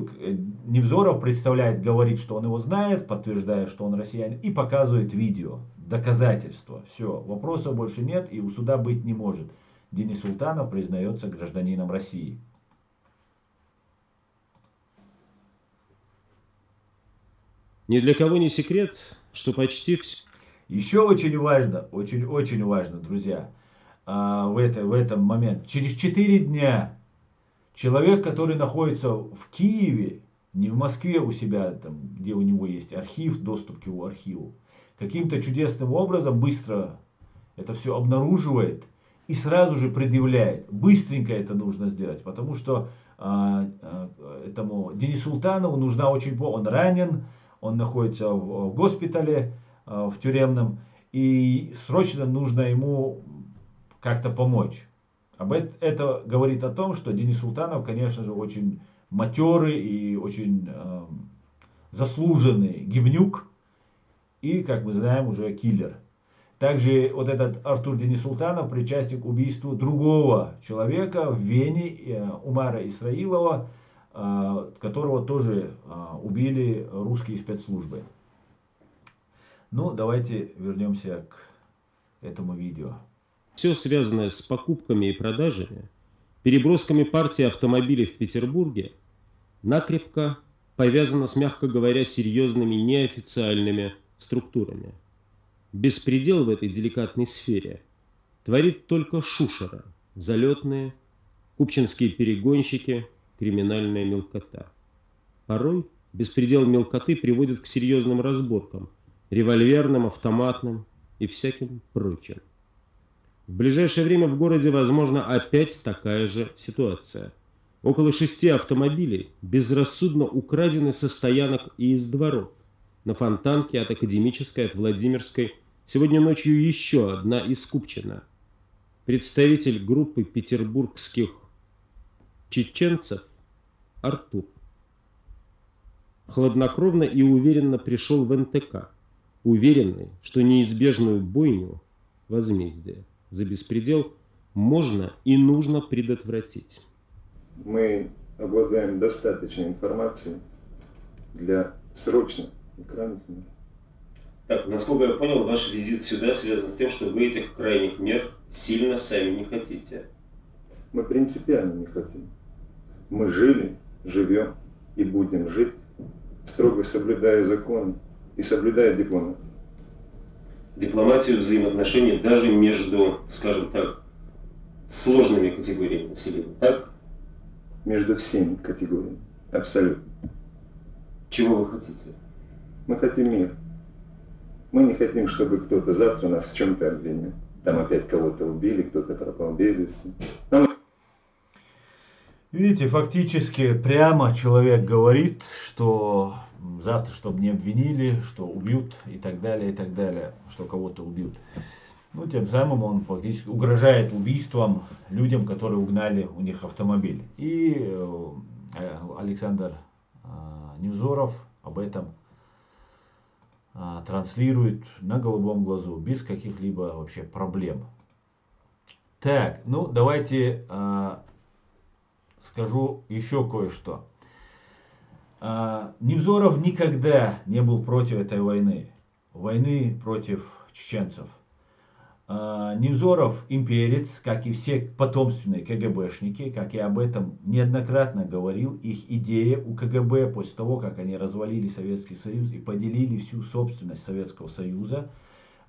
Speaker 1: Невзоров представляет, говорит, что он его знает, подтверждая, что он россиянин, и показывает видео, доказательства. Все, вопросов больше нет и у суда быть не может. Денисултанов признается гражданином России.
Speaker 5: Ни для кого не секрет, что почти все...
Speaker 1: Еще очень важно, очень важно, друзья, в этом моменте. Через 4 дня человек, который находится в Киеве, не в Москве у себя, там, где у него есть архив, доступ к его архиву, каким-то чудесным образом быстро это все обнаруживает и сразу же предъявляет. Быстренько это нужно сделать, потому что этому Денисултанову нужна очень помощь. Он ранен, он находится в госпитале, в тюремном, и срочно нужно ему как-то помочь. Это говорит о том, что Денисултанов, конечно же, очень матерый и очень заслуженный гибнюк, и, как мы знаем, уже киллер. Также вот этот Артур Денисултанов причастен к убийству другого человека в Вене, Умара Исраилова, которого тоже убили русские спецслужбы. Ну, давайте вернемся к этому видео.
Speaker 5: Все связанное с покупками и продажами, перебросками партии автомобилей в Петербурге, накрепко повязано с, мягко говоря, серьезными неофициальными структурами. Беспредел в этой деликатной сфере творит только шушера, залетные, купчинские перегонщики, криминальная мелкота. Порой беспредел мелкоты приводит к серьезным разборкам, револьверным, автоматным и всяким прочим. В ближайшее время в городе возможна опять такая же ситуация. Около 6 автомобилей безрассудно украдены со стоянок и из дворов. На Фонтанке от Академической, от Владимирской. Сегодня ночью еще одна из Купчино. Представитель группы петербургских чеченцев Артур хладнокровно и уверенно пришел в НТК, уверенный, что неизбежную бойню, возмездие за беспредел, можно и нужно предотвратить.
Speaker 7: Мы обладаем достаточной информацией для срочных и крайних мер.
Speaker 5: Так, насколько я понял, ваш визит сюда связан с тем, что вы этих крайних мер сильно сами не хотите.
Speaker 7: Мы принципиально не хотим. Мы жили, живем и будем жить, строго соблюдая законы и соблюдая дипломатию.
Speaker 5: Дипломатию взаимоотношений даже между, скажем так, сложными категориями населения, так?
Speaker 7: Между всеми категориями. Абсолютно.
Speaker 5: Чего вы хотите?
Speaker 7: Мы хотим мир. Мы не хотим, чтобы кто-то завтра нас в чем-то обвинил. Там опять кого-то убили, кто-то пропал без вести.
Speaker 1: Видите, фактически прямо человек говорит, что завтра, чтобы не обвинили, что убьют и так далее, что кого-то убьют. Ну, тем самым он фактически угрожает убийством людям, которые угнали у них автомобиль. И Александр Невзоров об этом транслирует на голубом глазу, без каких-либо вообще проблем. Так, ну давайте скажу еще кое-что. Невзоров никогда не был против этой войны против чеченцев. Невзоров имперец, как и все потомственные КГБшники, как я об этом неоднократно говорил, их идея у КГБ после того, как они развалили Советский Союз и поделили всю собственность Советского Союза,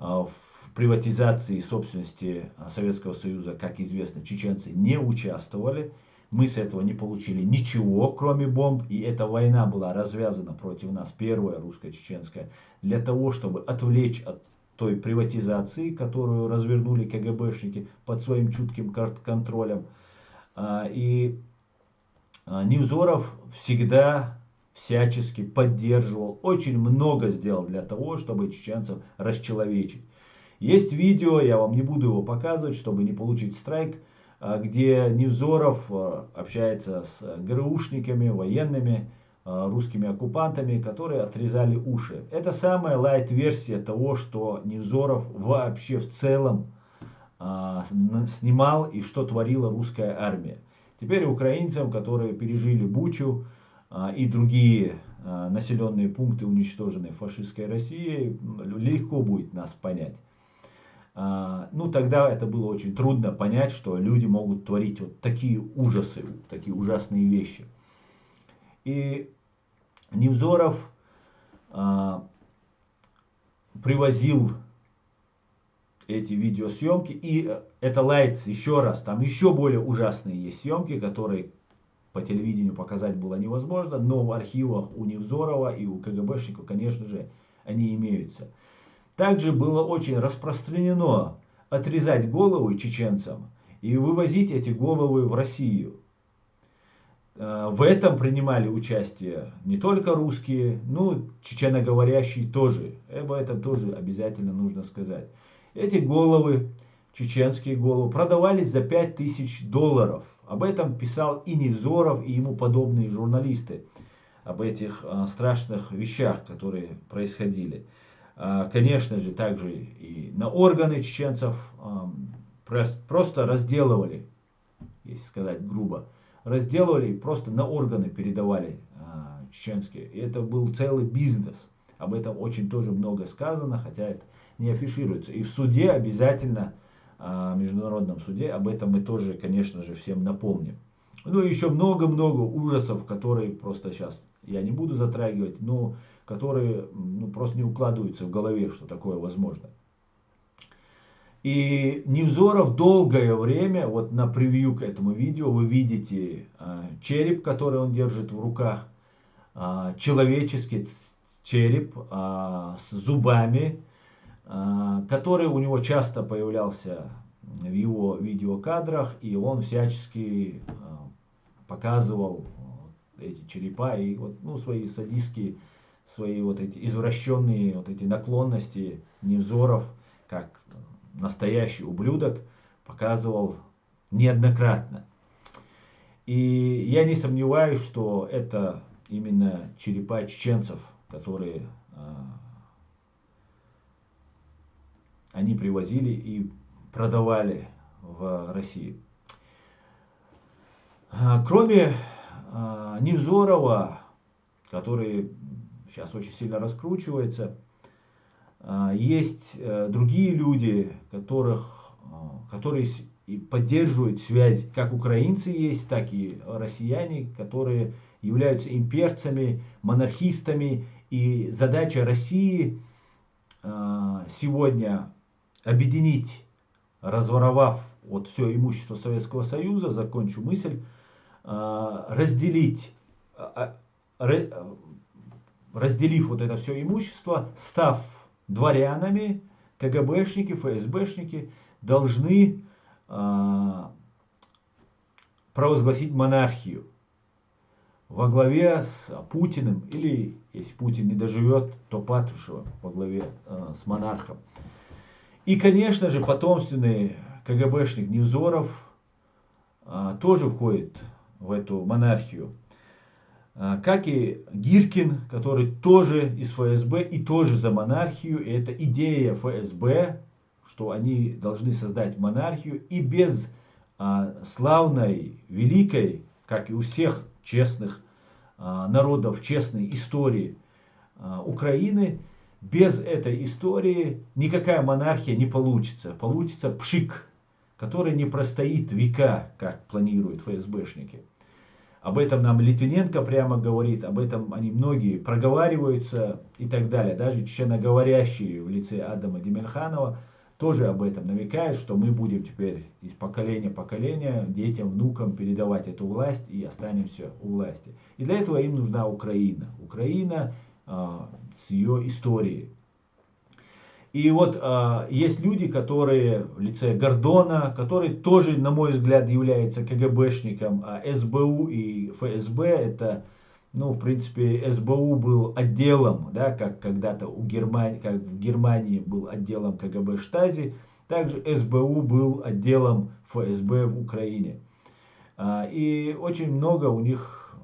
Speaker 1: в приватизации собственности Советского Союза, как известно, чеченцы не участвовали. Мы с этого не получили ничего, кроме бомб, и эта война была развязана против нас, первая русско-чеченская, для того, чтобы отвлечь от той приватизации, которую развернули КГБшники под своим чутким контролем. И Невзоров всегда всячески поддерживал, очень много сделал для того, чтобы чеченцев расчеловечить. Есть видео, я вам не буду его показывать, чтобы не получить страйк, где Невзоров общается с ГРУшниками, военными, русскими оккупантами, которые отрезали уши. Это самая лайт-версия того, что Невзоров вообще в целом снимал и что творила русская армия. Теперь украинцам, которые пережили Бучу и другие населенные пункты, уничтоженные фашистской Россией, легко будет нас понять. Ну, тогда это было очень трудно понять, что люди могут творить вот такие ужасы, такие ужасные вещи. И Невзоров привозил эти видеосъемки, и это лайтс, еще раз, там еще более ужасные есть съемки, которые по телевидению показать было невозможно, но в архивах у Невзорова и у КГБшников, конечно же, они имеются. Также было очень распространено отрезать головы чеченцам и вывозить эти головы в Россию. В этом принимали участие не только русские, но чеченоговорящие тоже. Об этом тоже обязательно нужно сказать. Эти головы, чеченские головы, продавались за $5000. Об этом писал и Невзоров, и ему подобные журналисты. Об этих страшных вещах, которые происходили. Конечно же, также и на органы чеченцев просто разделывали, если сказать грубо. Разделывали и просто на органы передавали чеченские. И это был целый бизнес. Об этом очень тоже много сказано, хотя это не афишируется. И в суде обязательно, в международном суде, об этом мы тоже, конечно же, всем напомним. Ну и еще много-много ужасов, которые просто сейчас я не буду затрагивать, но которые просто не укладываются в голове, что такое возможно. И Невзоров долгое время, вот на превью к этому видео, вы видите череп, который он держит в руках. человеческий череп с зубами, который у него часто появлялся в его видеокадрах, и он всячески показывал эти черепа и вот, ну, свои садистские, свои вот эти извращенные вот эти наклонности Невзоров, как настоящий ублюдок, показывал неоднократно. И я не сомневаюсь, что это именно черепа чеченцев, которые они привозили и продавали в России. Кроме Невзорова, который сейчас очень сильно раскручивается, есть другие люди, которые поддерживают связь, как украинцы есть, так и россияне, которые являются имперцами, монархистами. И задача России сегодня объединить, разворовав вот все имущество Советского Союза, закончу мысль, разделив вот это все имущество, став дворянами, КГБшники, ФСБшники должны провозгласить монархию во главе с Путиным, или, если Путин не доживет, то Патрушевым во главе с монархом. И, конечно же, потомственный КГБшник Невзоров тоже входит в эту монархию. Как и Гиркин, который тоже из ФСБ и тоже за монархию. И это идея ФСБ, что они должны создать монархию. И без славной, великой, как и у всех честных народов, честной истории Украины, без этой истории никакая монархия не получится. Получится пшик, который не простоит века, как планируют ФСБшники. Об этом нам Литвиненко прямо говорит, об этом они многие проговариваются и так далее. Даже чеченоговорящие в лице Адама Демирханова тоже об этом намекают, что мы будем теперь из поколения в поколение детям, внукам передавать эту власть и останемся у власти. И для этого им нужна Украина. Украина с ее историей. И вот есть люди, которые в лице Гордона, который тоже, на мой взгляд, является КГБшником, а СБУ и ФСБ это, ну, в принципе, СБУ был отделом, да, как когда-то как в Германии был отделом КГБ Штази, также СБУ был отделом ФСБ в Украине. И очень много у них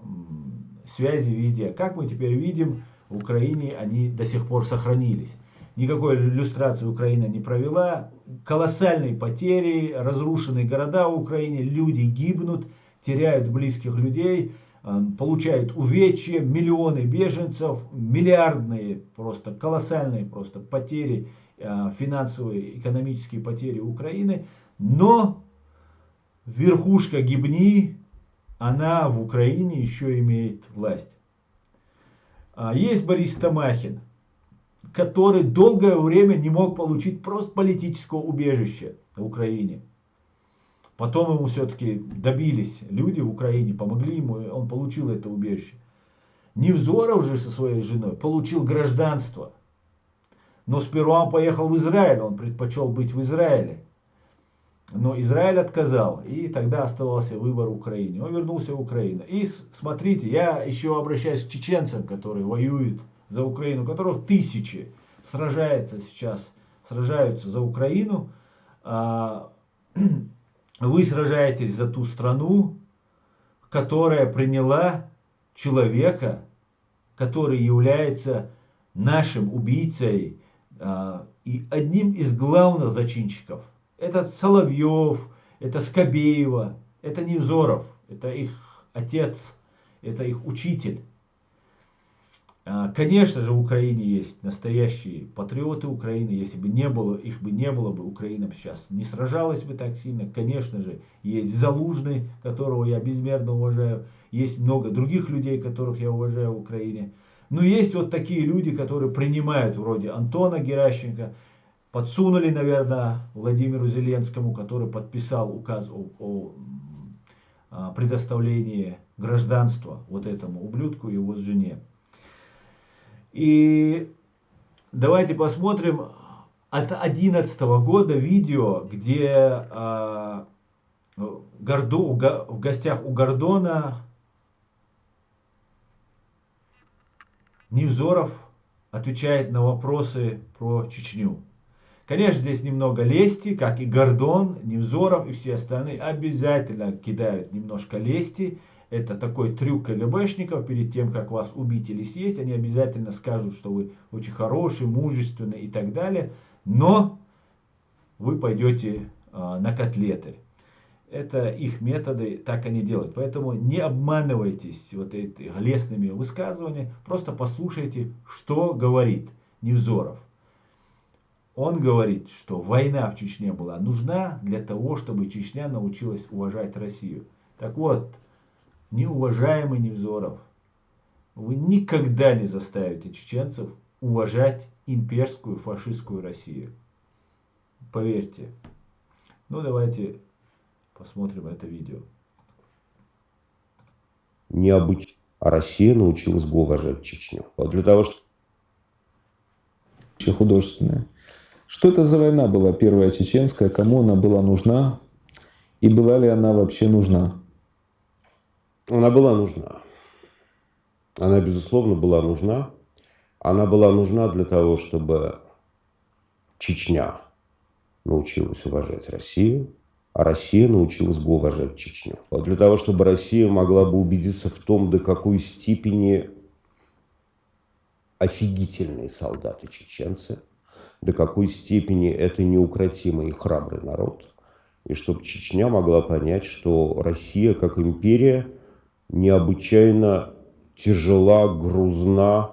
Speaker 1: связей везде. Как мы теперь видим, в Украине они до сих пор сохранились. Никакой иллюстрации Украина не провела. Колоссальные потери, разрушенные города в Украине, люди гибнут, теряют близких людей, получают увечья, миллионы беженцев, миллиардные, просто колоссальные просто потери, финансовые, экономические потери Украины. Но верхушка гибни, она в Украине еще имеет власть. Есть Борис Тамахин, который долгое время не мог получить просто политического убежища в Украине. Потом ему все-таки добились люди в Украине, помогли ему, и он получил это убежище. Невзоров же со своей женой получил гражданство. Но сперва он поехал в Израиль, он предпочел быть в Израиле. Но Израиль отказал, и тогда оставался выбор Украине. Он вернулся в Украину. И смотрите, я еще обращаюсь к чеченцам, которые воюют за Украину, которых тысячи сражаются за Украину. Вы сражаетесь за ту страну, которая приняла человека, который является нашим убийцей и одним из главных зачинщиков. Это Соловьев, это Скобеева, это Невзоров, это их отец, это их учитель. Конечно же, в Украине есть настоящие патриоты Украины. Если бы не было, их бы не было бы, Украина сейчас не сражалась бы так сильно. Конечно же, есть Залужный, которого я безмерно уважаю. Есть много других людей, которых я уважаю в Украине. Но есть вот такие люди, которые принимают, вроде Антона Геращенко. Подсунули, наверное, Владимиру Зеленскому, который подписал указ о предоставлении гражданства вот этому ублюдку и его жене. И давайте посмотрим от 2011 года видео, где в гостях у Гордона Невзоров отвечает на вопросы про Чечню. Конечно, здесь немного лести, как и Гордон, Невзоров и все остальные обязательно кидают немножко лести. Это такой трюк КГБшников перед тем, как вас убить или съесть. Они обязательно скажут, что вы очень хороший, мужественный и так далее. Но вы пойдете на котлеты. Это их методы, так они делают. Поэтому не обманывайтесь вот этими лестными высказываниями. Просто послушайте, что говорит Невзоров. Он говорит, что война в Чечне была нужна для того, чтобы Чечня научилась уважать Россию. Так вот, неуважаемый Невзоров, вы никогда не заставите чеченцев уважать имперскую фашистскую Россию. Поверьте. Ну, давайте посмотрим это видео.
Speaker 6: А Россия научилась бы уважать Чечню. Вот для того, чтобы...
Speaker 8: Художественная. Что это за война была, первая чеченская, кому она была нужна и была ли она вообще нужна?
Speaker 6: Она была нужна. Она, безусловно, была нужна. Она была нужна для того, чтобы Чечня научилась уважать Россию, а Россия научилась бы уважать Чечню. Вот для того, чтобы Россия могла бы убедиться в том, до какой степени офигительные солдаты-чеченцы, до какой степени это неукротимый и храбрый народ, и чтобы Чечня могла понять, что Россия как империя необычайно тяжела, грузна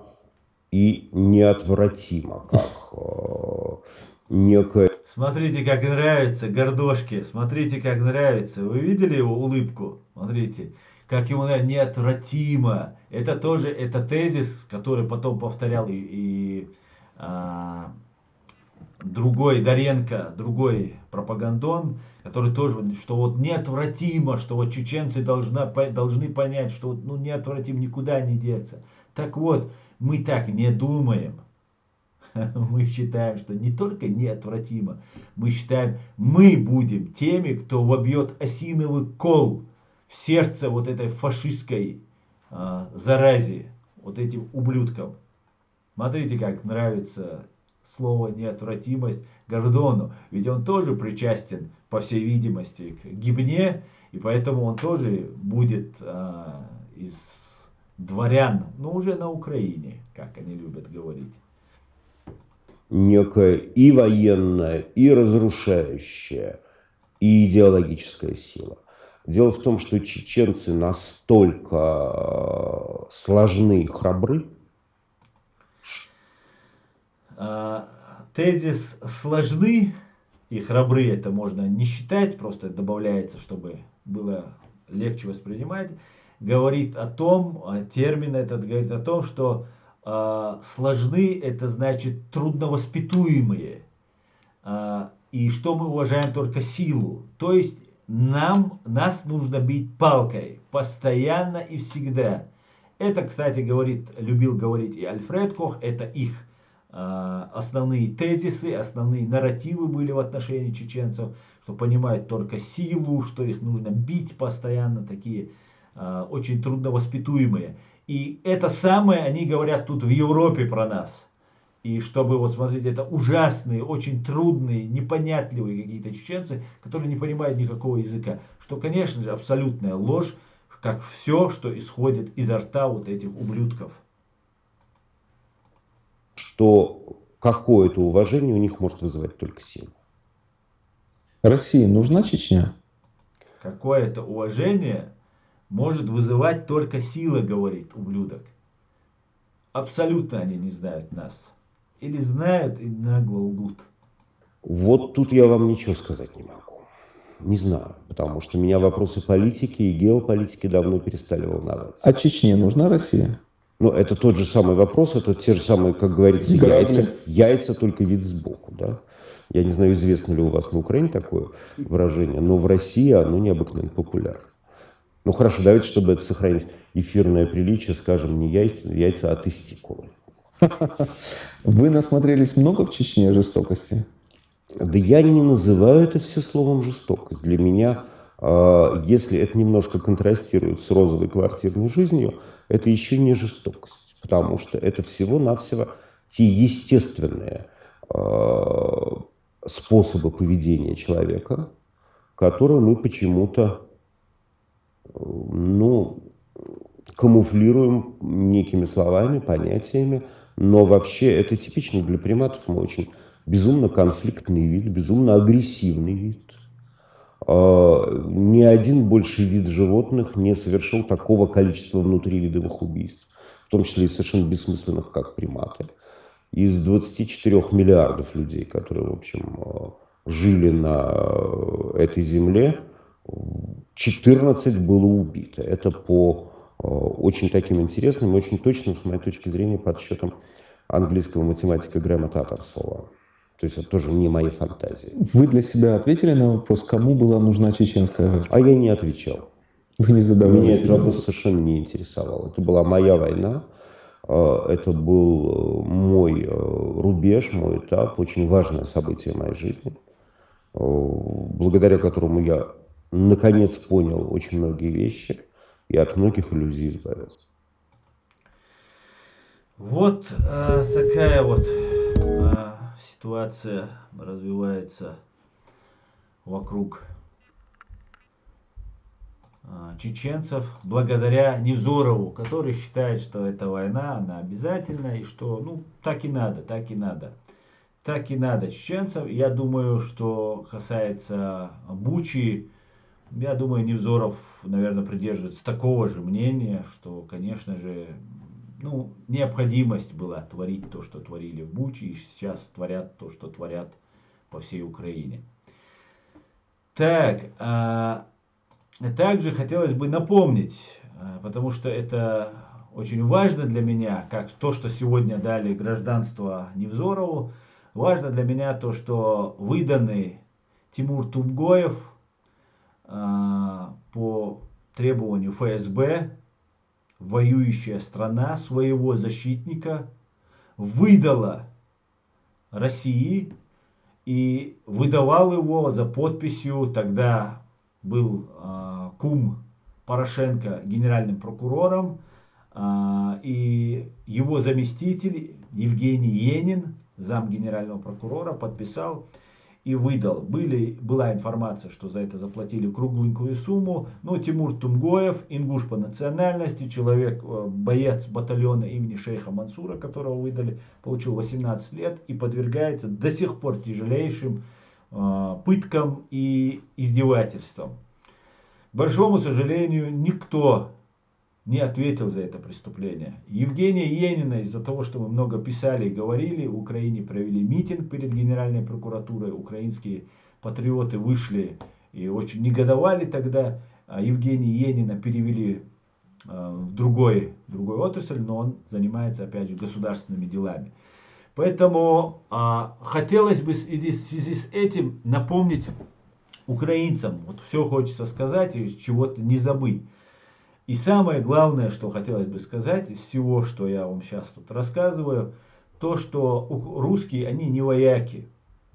Speaker 6: и неотвратима, как некая...
Speaker 1: Смотрите, как нравится Гордошке, смотрите, как нравится. Вы видели его улыбку? Смотрите, как ему нравится, неотвратимо. Это тоже, это тезис, который потом повторял и другой Доренко, другой пропагандон, который тоже, что вот неотвратимо, что вот чеченцы должны понять, что ну, неотвратимо, никуда не деться. Так вот, мы так не думаем. Мы считаем, что не только неотвратимо, мы считаем, мы будем теми, кто вобьет осиновый кол в сердце вот этой фашистской заразе, вот этим ублюдкам. Смотрите, как нравится слово неотвратимость Гордону, ведь он тоже причастен, по всей видимости, к гибне, и поэтому он тоже будет из дворян, но уже на Украине, как они любят говорить.
Speaker 6: Некая и военная, и разрушающая, и идеологическая сила. Дело в том, что чеченцы настолько сложны и храбры.
Speaker 1: Тезис «сложны» и «храбры» это можно не считать, просто добавляется, чтобы было легче воспринимать. Говорит о том, термин этот говорит о том, что сложны это значит трудновоспитуемые. И что мы уважаем только силу. То есть нас нужно бить палкой постоянно и всегда. Это, кстати, любил говорить и Альфред Кох, это их основные тезисы, основные нарративы были в отношении чеченцев, что понимают только силу, что их нужно бить постоянно, такие очень трудновоспитуемые. И это самое они говорят тут в Европе про нас. И чтобы, вот смотрите, это ужасные, очень трудные, непонятливые какие-то чеченцы, которые не понимают никакого языка. Что, конечно же, абсолютная ложь, как все, что исходит изо рта вот этих ублюдков.
Speaker 6: Что какое-то уважение у них может вызывать только сила.
Speaker 8: России нужна Чечня?
Speaker 1: Какое-то уважение может вызывать только сила, говорит ублюдок. Абсолютно они не знают нас. Или знают и нагло лгут.
Speaker 6: Вот тут я вам ничего сказать не могу. Не знаю, потому что меня вопросы политики и геополитики давно перестали волновать.
Speaker 8: А Чечне нужна Россия?
Speaker 6: Ну, это тот же самый вопрос, это те же самые, как говорится, яйца, только вид сбоку, да? Я не знаю, известно ли у вас на Украине такое выражение, но в России оно необыкновенно популярно. Ну хорошо, давайте, чтобы это сохранить эфирное приличие, скажем, не яйца, а тестикулы.
Speaker 8: Вы насмотрелись много в Чечне жестокости?
Speaker 6: Да я не называю это все словом жестокость. Для меня, если это немножко контрастирует с розовой квартирной жизнью, это еще не жестокость, потому что это всего-навсего те естественные способы поведения человека, которые мы почему-то, камуфлируем некими словами, понятиями, но вообще это типично для приматов. Мы очень безумно конфликтный вид, безумно агрессивный вид. Ни один больше вид животных не совершил такого количества внутривидовых убийств, в том числе и совершенно бессмысленных, как приматы. Из 24 миллиардов людей, которые, в общем, жили на этой земле, 14 было убито. Это по очень таким интересным, очень точным, с моей точки зрения, подсчетам английского математика Грэма Татарсова. То есть это тоже не мои фантазии.
Speaker 8: Вы для себя ответили на вопрос, кому была нужна чеченская?
Speaker 6: А я не отвечал.
Speaker 8: Вы не задавали.
Speaker 6: Меня этот вопрос совершенно не интересовал. Это была моя война. Это был мой рубеж, мой этап, очень важное событие в моей жизни, благодаря которому я наконец понял очень многие вещи и от многих иллюзий избавился.
Speaker 1: Вот такая вот ситуация развивается вокруг чеченцев благодаря Невзорову, который считает, что эта война, она обязательна, и что, так и надо, так и надо. Так и надо чеченцам. Я думаю, что касается Бучи, я думаю, Невзоров, наверное, придерживается такого же мнения, что, конечно же, необходимость была творить то, что творили в Буче, и сейчас творят то, что творят по всей Украине. Так, также хотелось бы напомнить, потому что это очень важно для меня, как то, что сегодня дали гражданство Невзорову, важно для меня то, что выданный Тимур Тумгоев по требованию ФСБ, воюющая страна, своего защитника выдала России и выдавал его за подписью, тогда был кум Порошенко генеральным прокурором, и его заместитель Евгений Енин, зам генерального прокурора, подписал и выдал. Была информация, что за это заплатили кругленькую сумму, но Тимур Тумгоев, ингуш по национальности, человек, боец батальона имени шейха Мансура, которого выдали, получил 18 лет и подвергается до сих пор тяжелейшим пыткам и издевательствам. К большому сожалению, никто не ответил за это преступление. Евгения Енина, из-за того, что мы много писали и говорили, в Украине провели митинг перед Генеральной прокуратурой, украинские патриоты вышли и очень негодовали тогда. Евгения Енина перевели в другой отрасль, но он занимается, опять же, государственными делами. Поэтому хотелось бы в связи с этим напомнить украинцам, вот все хочется сказать и чего-то не забыть. И самое главное, что хотелось бы сказать из всего, что я вам сейчас тут рассказываю, то, что русские, они не вояки.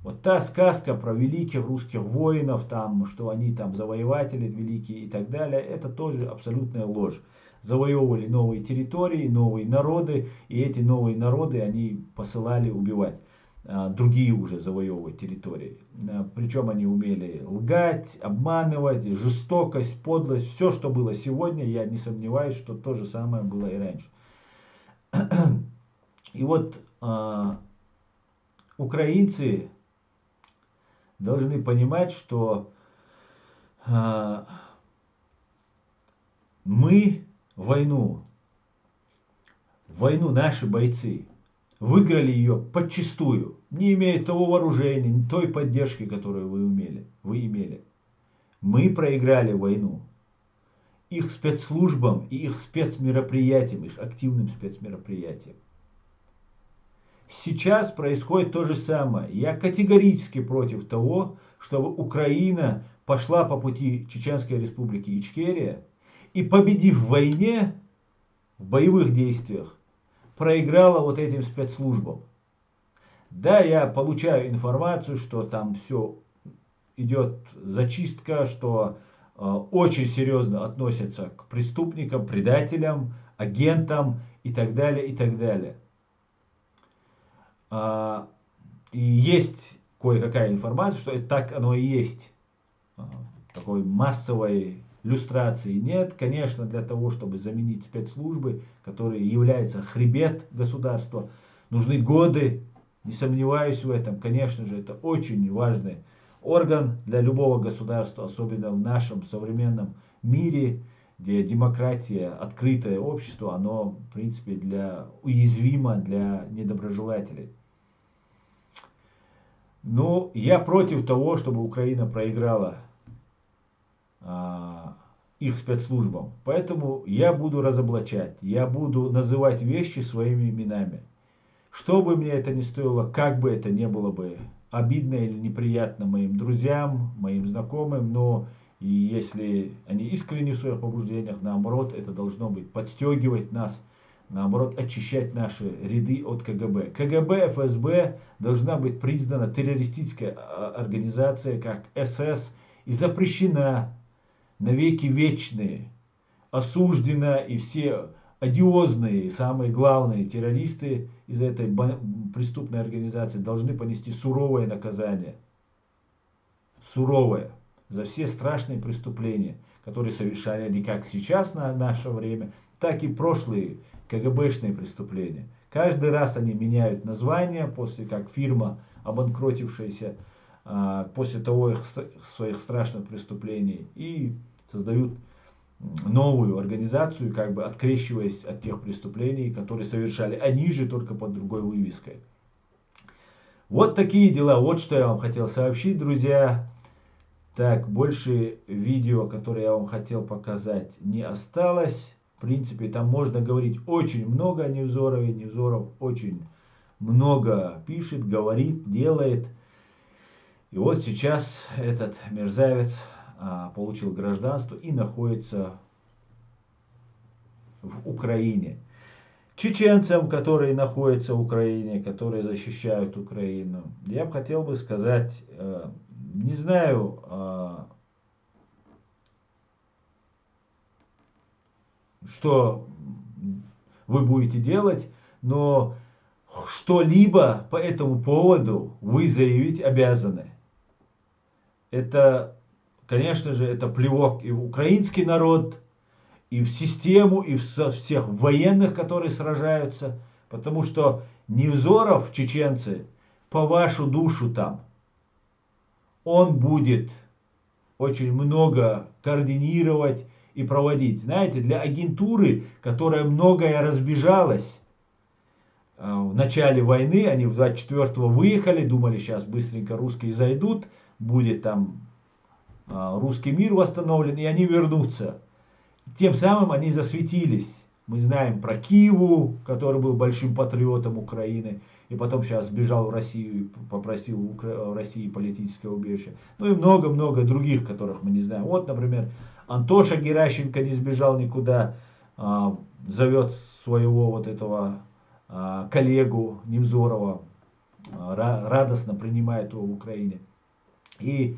Speaker 1: Вот та сказка про великих русских воинов, там, что они там завоеватели великие и так далее, это тоже абсолютная ложь. Завоевывали новые территории, новые народы, и эти новые народы они посылали убивать другие уже завоевывать территории. Причем они умели лгать, обманывать, жестокость, подлость, все, что было сегодня, я не сомневаюсь, что то же самое было и раньше. И вот украинцы должны понимать, что мы войну наши бойцы выиграли ее подчистую, не имея того вооружения, той поддержки, которую вы имели. Мы проиграли войну их спецслужбам и их спецмероприятиям, их активным спецмероприятиям. Сейчас происходит то же самое. Я категорически против того, чтобы Украина пошла по пути Чеченской республики Ичкерия и победив в войне, в боевых действиях, проиграла вот этим спецслужбам. Да, я получаю информацию, что там все идет зачистка, что очень серьезно относятся к преступникам, предателям, агентам и так далее, и так далее. И есть кое-какая информация, что это так оно и есть. Такой массовой люстрации нет. Конечно, для того, чтобы заменить спецслужбы, которые являются хребет государства, нужны годы. Не сомневаюсь в этом. Конечно же, это очень важный орган для любого государства, особенно в нашем современном мире, где демократия, открытое общество, оно, в принципе, уязвимо для недоброжелателей. Но я против того, чтобы Украина проиграла их спецслужбам. Поэтому я буду разоблачать, я буду называть вещи своими именами. Что бы мне это ни стоило, как бы это ни было бы обидно или неприятно моим друзьям, моим знакомым, но и если они искренне в своих побуждениях, наоборот, это должно быть подстегивать нас, наоборот, очищать наши ряды от КГБ. КГБ, ФСБ должна быть признана террористической организацией, как СС, и запрещена навеки вечные, осуждена, и все одиозные, самые главные террористы из этой преступной организации должны понести суровое наказание. Суровое. За все страшные преступления, которые совершали они как сейчас на наше время, так и прошлые КГБшные преступления. Каждый раз они меняют название, после как фирма, обанкротившаяся после того своих страшных преступлений, и создают новую организацию, как бы открещиваясь от тех преступлений, которые совершали они же, только под другой вывеской. Вот такие дела, вот что я вам хотел сообщить, друзья. Так, больше видео, которое я вам хотел показать, не осталось. В принципе, там можно говорить очень много о Невзорове. Невзоров очень много пишет, говорит, делает. И вот сейчас этот мерзавец получил гражданство и находится в Украине. Чеченцам, которые находятся в Украине, которые защищают Украину, я бы хотел бы сказать, не знаю, что вы будете делать, но что-либо по этому поводу вы заявить обязаны. Это, конечно же, это плевок и в украинский народ, и в систему, и в всех военных, которые сражаются. Потому что Невзоров, чеченцы, по вашу душу там. Он будет очень много координировать и проводить. Знаете, для агентуры, которая многое разбежалась, в начале войны, они в 24-го выехали, думали, сейчас быстренько русские зайдут, будет там русский мир восстановлен, и они вернутся. Тем самым они засветились. Мы знаем про Киеву, который был большим патриотом Украины, и потом сейчас сбежал в Россию и попросил в России политическое убежище. Ну и много-много других, которых мы не знаем. Вот, например, Антоша Геращенко не сбежал никуда, зовет своего вот этого коллегу Невзорова, радостно принимает его в Украине. И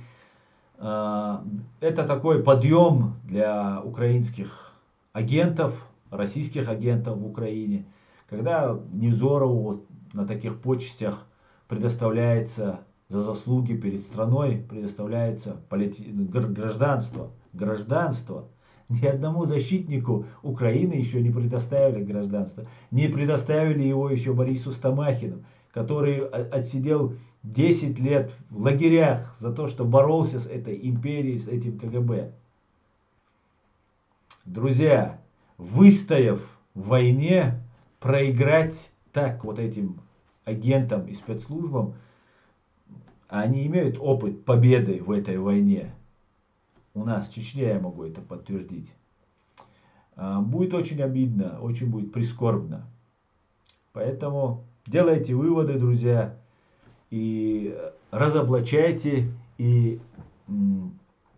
Speaker 1: это такой подъем для украинских агентов, российских агентов в Украине, когда Невзорову вот на таких почестях предоставляется за заслуги перед страной, предоставляется гражданство. Гражданство. Ни одному защитнику Украины еще не предоставили гражданство. Не предоставили его еще Борису Стамахину, который отсидел 10 лет в лагерях за то, что боролся с этой империей, с этим КГБ. Друзья, выстояв в войне, проиграть так вот этим агентам и спецслужбам, они имеют опыт победы в этой войне. У нас в Чечне, я могу это подтвердить. Будет очень обидно, очень будет прискорбно. Поэтому делайте выводы, друзья, и разоблачайте, и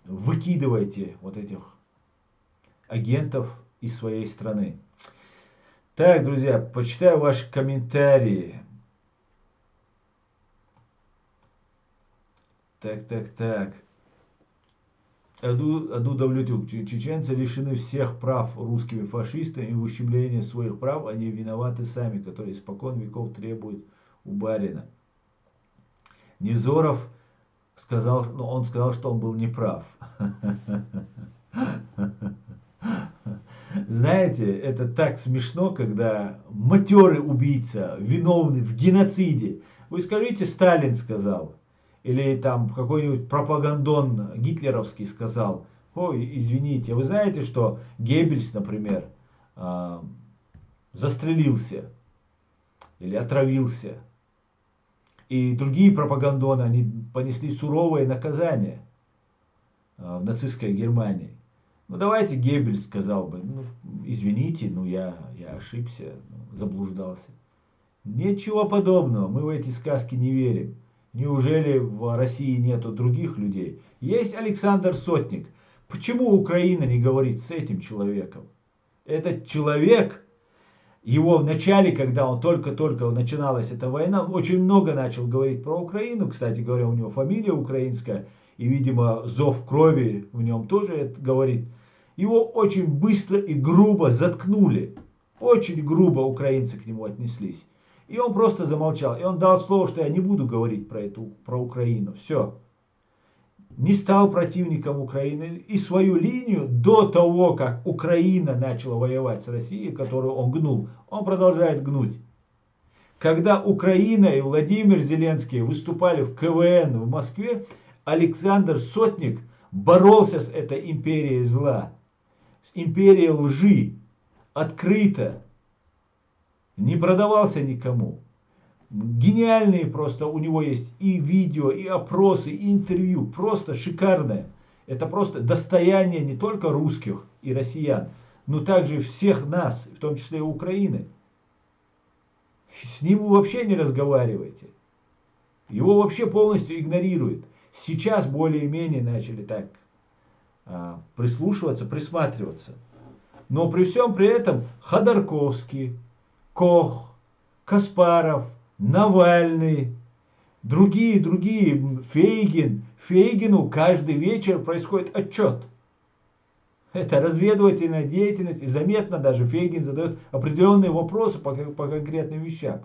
Speaker 1: выкидывайте вот этих агентов из своей страны. Так, друзья, почитаю ваши комментарии. Так. Аду Давлетюк. Чеченцы лишены всех прав русскими фашистами, и в ущемлении своих прав они виноваты сами, которые испокон веков требуют у барина. Невзоров сказал, он сказал, что он был неправ. Знаете, это так смешно, когда матерый убийца, виновный в геноциде. Вы скажите, Сталин сказал. Или там какой-нибудь пропагандон гитлеровский сказал: ой, извините, вы знаете, что Геббельс, например, застрелился или отравился. И другие пропагандоны, они понесли суровое наказание в нацистской Германии. Ну давайте Геббельс сказал бы: ну, извините, ну я ошибся, заблуждался. Ничего подобного, мы в эти сказки не верим. Неужели в России нету других людей? Есть Александр Сотник. Почему Украина не говорит с этим человеком? Этот человек, его в начале, когда он только-только начиналась эта война, он очень много начал говорить про Украину. Кстати говоря, у него фамилия украинская, и, видимо, зов крови в нем тоже это говорит. Его очень быстро и грубо заткнули. Очень грубо украинцы к нему отнеслись. И он просто замолчал. И он дал слово, что я не буду говорить про Украину. Все. Не стал противником Украины. И свою линию до того, как Украина начала воевать с Россией, которую он гнул, он продолжает гнуть. Когда Украина и Владимир Зеленский выступали в КВН в Москве, Александр Сотник боролся с этой империей зла. С империей лжи. Открыто. Не продавался никому. Гениальные просто у него есть и видео, и опросы, и интервью. Просто шикарное. Это просто достояние не только русских и россиян, но также всех нас, в том числе и Украины. С ним вы вообще не разговариваете. Его вообще полностью игнорируют. Сейчас более-менее начали так прислушиваться, присматриваться. Но при всем при этом Ходорковский, Кох, Каспаров, Навальный, другие, Фейгин. Фейгину каждый вечер происходит отчет. Это разведывательная деятельность, и заметно даже Фейгин задает определенные вопросы по конкретным вещам.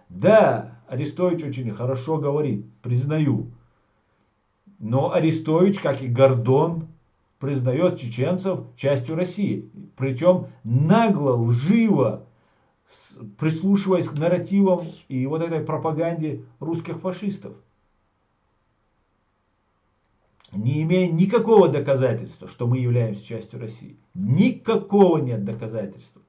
Speaker 1: Да, Арестович очень хорошо говорит, признаю. Но Арестович, как и Гордон, признает чеченцев частью России. Причем нагло, лживо, прислушиваясь к нарративам и вот этой пропаганде русских фашистов. Не имея никакого доказательства, что мы являемся частью России. Никакого нет доказательства.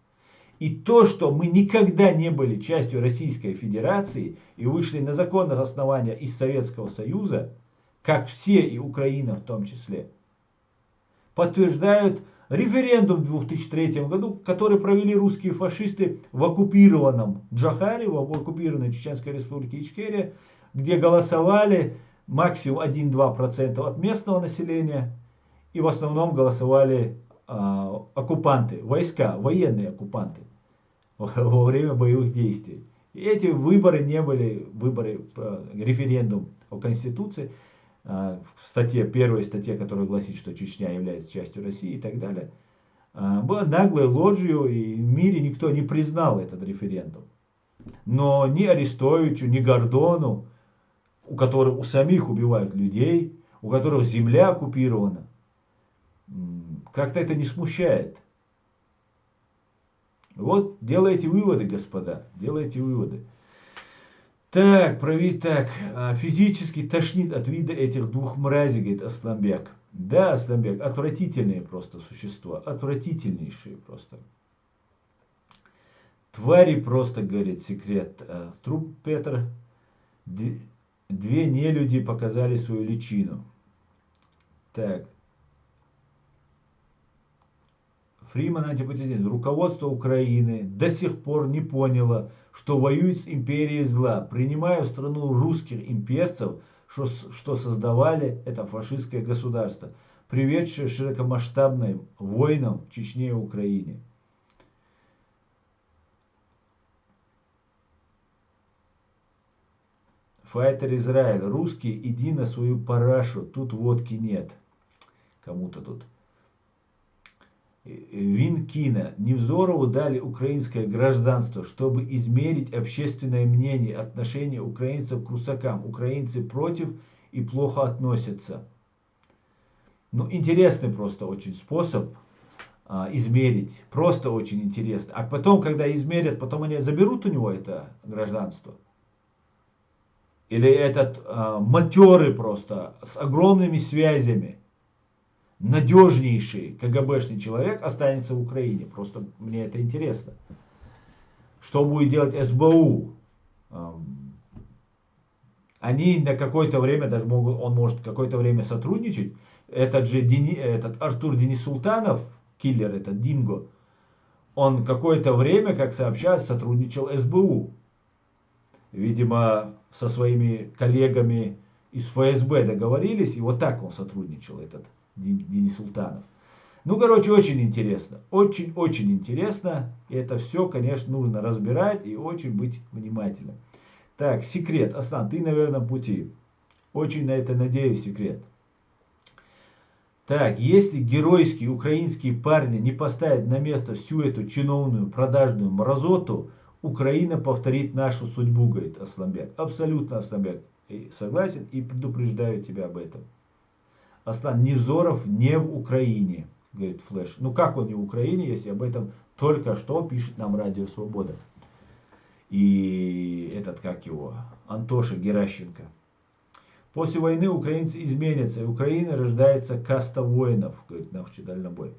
Speaker 1: И то, что мы никогда не были частью Российской Федерации и вышли на законных основаниях из Советского Союза, как все и Украина в том числе, подтверждают референдум в 2003 году, который провели русские фашисты в оккупированном Джахаре, в оккупированной Чеченской Республике Ичкерия, где голосовали максимум 1-2% от местного населения, и в основном голосовали оккупанты, войска, военные оккупанты во время боевых действий. И эти выборы не были референдум о Конституции, в статье, первой статье, которая гласит, что Чечня является частью России и так далее, была наглой ложью, и в мире никто не признал этот референдум. Но ни Арестовичу, ни Гордону, у которых у самих убивают людей, у которых земля оккупирована, как-то это не смущает. Вот делайте выводы, господа, делайте выводы. Так, физически тошнит от вида этих двух мразей, говорит Асламбек. Да, Асламбек, отвратительные просто существа, отвратительнейшие просто. Твари просто, говорит секрет. Труп Петр, две нелюди показали свою личину. Так. Фриман антипатетизм. Руководство Украины до сих пор не поняло, что воюет с империей зла, принимая в страну русских имперцев, что создавали это фашистское государство. приведшее широкомасштабным войнам в Чечне и Украине. Файтер Израиль. Русские, иди на свою парашу, тут водки нет. Кому-то тут. Винкина. Невзорову дали украинское гражданство, чтобы измерить общественное мнение, отношение украинцев к русакам. Украинцы против и плохо относятся. Ну, интересный просто очень способ измерить. Просто очень интересно. А потом, когда измерят, потом они заберут у него это гражданство. Или этот матерый просто, с огромными связями, надежнейший КГБшный человек останется в Украине. Просто мне это интересно. Что будет делать СБУ? Они на какое-то время, даже могут, он может какое-то время сотрудничать. Этот Артур Денисултанов, киллер, этот Динго, он какое-то время, как сообщают, сотрудничал СБУ. Видимо, со своими коллегами из ФСБ договорились, и вот так он сотрудничал, этот Денисултанов. Ну, короче, очень интересно. Очень-очень интересно. И это все, конечно, нужно разбирать и очень быть внимательным. Так, секрет. Аслан, ты на верном пути. Очень на это надеюсь, секрет. Так, если геройские украинские парни не поставят на место всю эту чиновную продажную мразоту, Украина повторит нашу судьбу, говорит Асламбек. Абсолютно, Асламбек. Согласен и предупреждаю тебя об этом. Аслан, Невзоров не в Украине, говорит Флэш. Ну как он не в Украине, если об этом только что пишет нам Радио Свобода. И этот, как его, Антоша Геращенко. После войны украинцы изменятся, и в Украине рождается каста воинов, говорит Нахчи Дальнобой.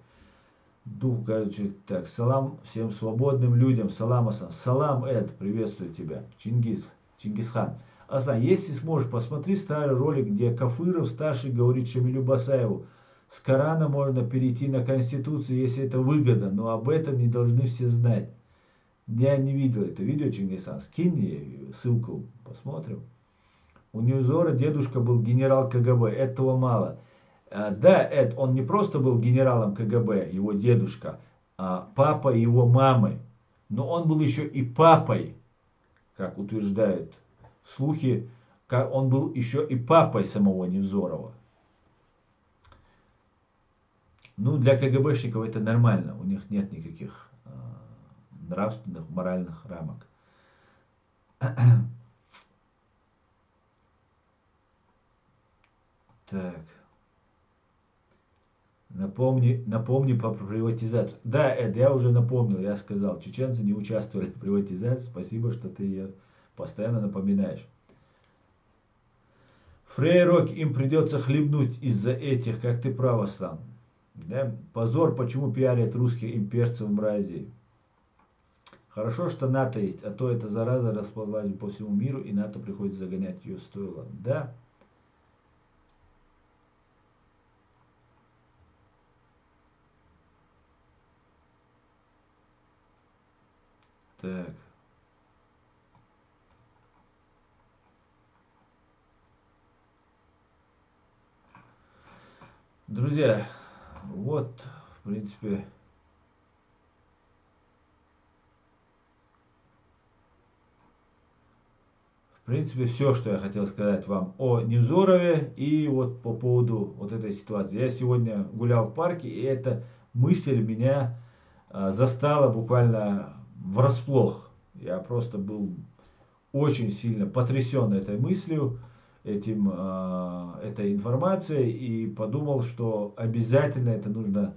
Speaker 1: Дух, короче, так, салам всем свободным людям, салам, Асан. Салам, Эд, приветствую тебя. Чингисхан. Асан, если сможешь, посмотри старый ролик, где Кафыров старший говорит Шамилю Басаеву, с Корана можно перейти на Конституцию, если это выгодно, но об этом не должны все знать. Я не видел это видео, Чингисхан. Скинь мне ссылку, посмотрим. У Невзора дедушка был генерал КГБ, этого мало. Да, Эд, он не просто был генералом КГБ, его дедушка, а папа его мамы. Но он был еще и папой, как утверждают слухи, он был еще и папой самого Невзорова. Ну, для КГБшников это нормально, у них нет никаких нравственных, моральных рамок. Так. Напомни по приватизацию. Да, Эд, я уже напомнил, я сказал, чеченцы не участвовали в приватизации. Спасибо, что ты ее постоянно напоминаешь. Фрейрок им придется хлебнуть из-за этих, как ты прав, Аслан. Да? Позор, почему пиарят русских имперцев мразей. Хорошо, что НАТО есть, а то эта зараза расползлась по всему миру, и НАТО приходится загонять ее стоило. Да. Так. Друзья, вот, в принципе, все, что я хотел сказать вам о Невзорове и вот по поводу вот этой ситуации. Я сегодня гулял в парке, и эта мысль меня застала буквально врасплох. Я просто был очень сильно потрясен этой мыслью, этой информацией, и подумал, что обязательно это нужно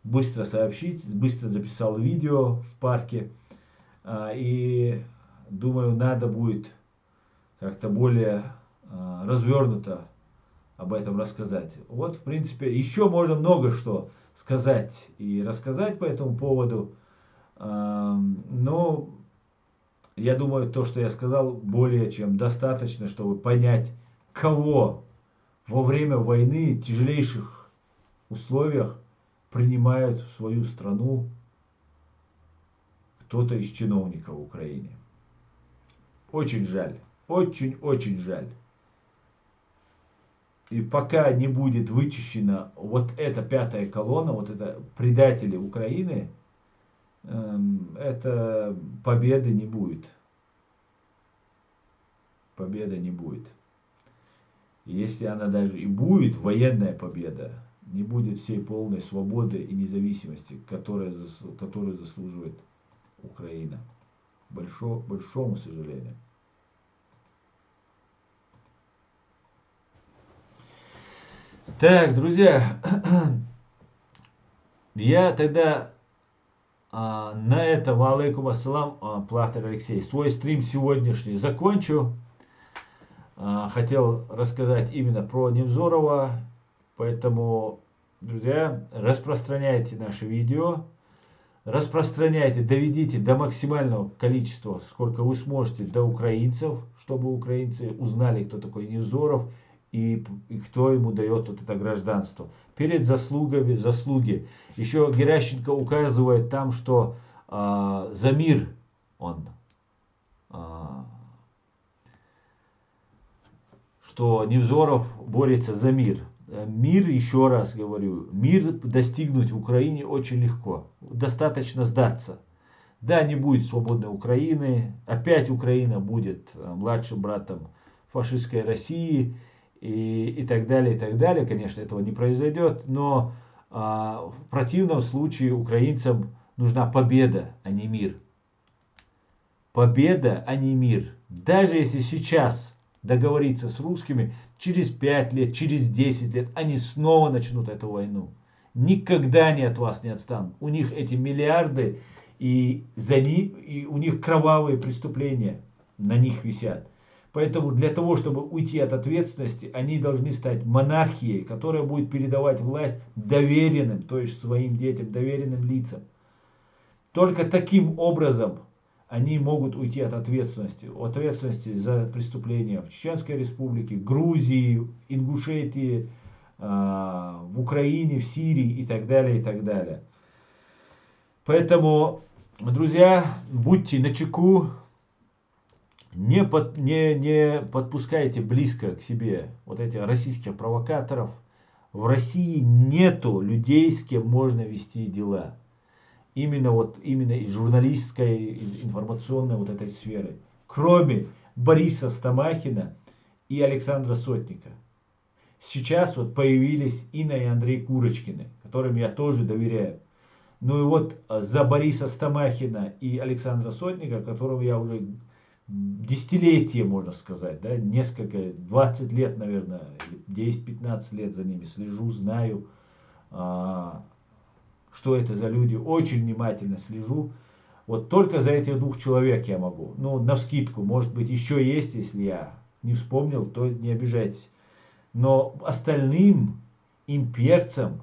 Speaker 1: быстро сообщить. Быстро записал видео в парке, и думаю, надо будет как-то более развернуто об этом рассказать. Вот, в принципе, еще можно много что сказать и рассказать по этому поводу. Но я думаю, то, что я сказал, более чем достаточно, чтобы понять, кого во время войны в тяжелейших условиях принимают в свою страну кто-то из чиновников в Украине. Очень жаль. Очень-очень жаль. и пока не будет вычищена вот эта пятая колонна, вот это предатели Украины, это победы не будет. Победа не будет. Если она даже и будет, военная победа, не будет всей полной свободы и независимости, которую заслуживает Украина. Большому сожалению. Так, друзья, я тогда на этом, алейкум ассалам, Плахтер Алексей, свой стрим сегодняшний закончу. Хотел рассказать именно про Невзорова, поэтому, друзья, распространяйте наши видео, распространяйте, доведите до максимального количества, сколько вы сможете, до украинцев, чтобы украинцы узнали, кто такой Невзоров и кто ему дает вот это гражданство. Перед заслуги. Еще Геращенко указывает там, что за мир он, что Невзоров борется за мир. Мир, еще раз говорю, мир достигнуть в Украине очень легко. Достаточно сдаться. Да, не будет свободной Украины. Опять Украина будет младшим братом фашистской России. И так далее, и так далее. Конечно, этого не произойдет. Но в противном случае украинцам нужна победа, а не мир. Победа, а не мир. Даже если сейчас договориться с русскими, через 5 лет, через 10 лет, они снова начнут эту войну. Никогда они от вас не отстанут. У них эти миллиарды, и у них кровавые преступления на них висят. Поэтому для того, чтобы уйти от ответственности, они должны стать монархией, которая будет передавать власть доверенным, то есть своим детям, доверенным лицам. Только таким образом они могут уйти от ответственности за преступления в Чеченской Республике, Грузии, Ингушетии, в Украине, в Сирии и так далее, и так далее. Поэтому, друзья, будьте начеку, не подпускайте близко к себе вот этих российских провокаторов. В России нету людей, с кем можно вести дела. Именно из журналистской, из информационной вот этой сферы. Кроме Бориса Стамахина и Александра Сотника. Сейчас вот появились Инна и Андрей Курочкины, которым я тоже доверяю. Ну и вот за Бориса Стамахина и Александра Сотника, которого я уже десятилетия, можно сказать, да, 20 лет, наверное, 10-15 лет за ними слежу, знаю, что это за люди, очень внимательно слежу. Вот только за этих двух человек я могу. Ну, навскидку, может быть, еще есть, если я не вспомнил, то не обижайтесь. Но остальным имперцам,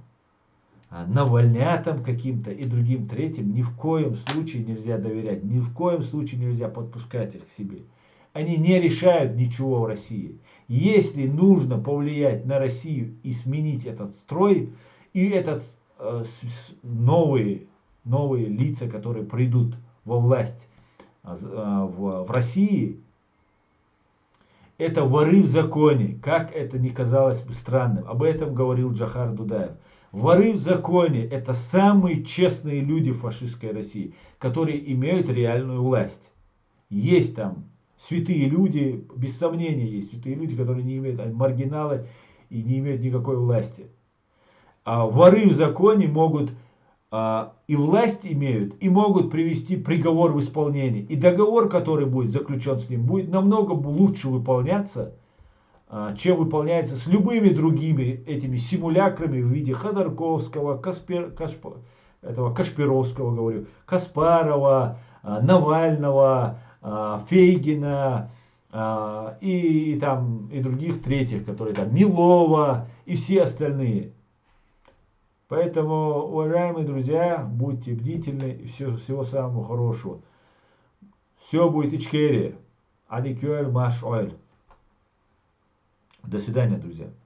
Speaker 1: навальнятам каким-то и другим третьим ни в коем случае нельзя доверять, ни в коем случае нельзя подпускать их к себе. Они не решают ничего в России. Если нужно повлиять на Россию и сменить этот строй, и этот новые лица, которые придут во власть в России, это воры в законе, как это ни казалось бы странным. Об этом говорил Джохар Дудаев. Воры в законе – это самые честные люди в фашистской России, которые имеют реальную власть. Есть там святые люди, без сомнения есть святые люди, которые не имеют, маргиналы и не имеют никакой власти. А воры в законе могут и власть имеют, и могут привести приговор в исполнение. И договор, который будет заключен с ним, будет намного лучше выполняться, чем выполняется с любыми другими этими симулякрами в виде Ходорковского, Кашпировского, говорю, Каспарова, Навального, Фейгина и других третьих, которые там, Милова и все остальные. Поэтому, уважаемые друзья, будьте бдительны и всего самого хорошего. Все будет ичкерия. Адикюэль маш оэль. До свидания, друзья.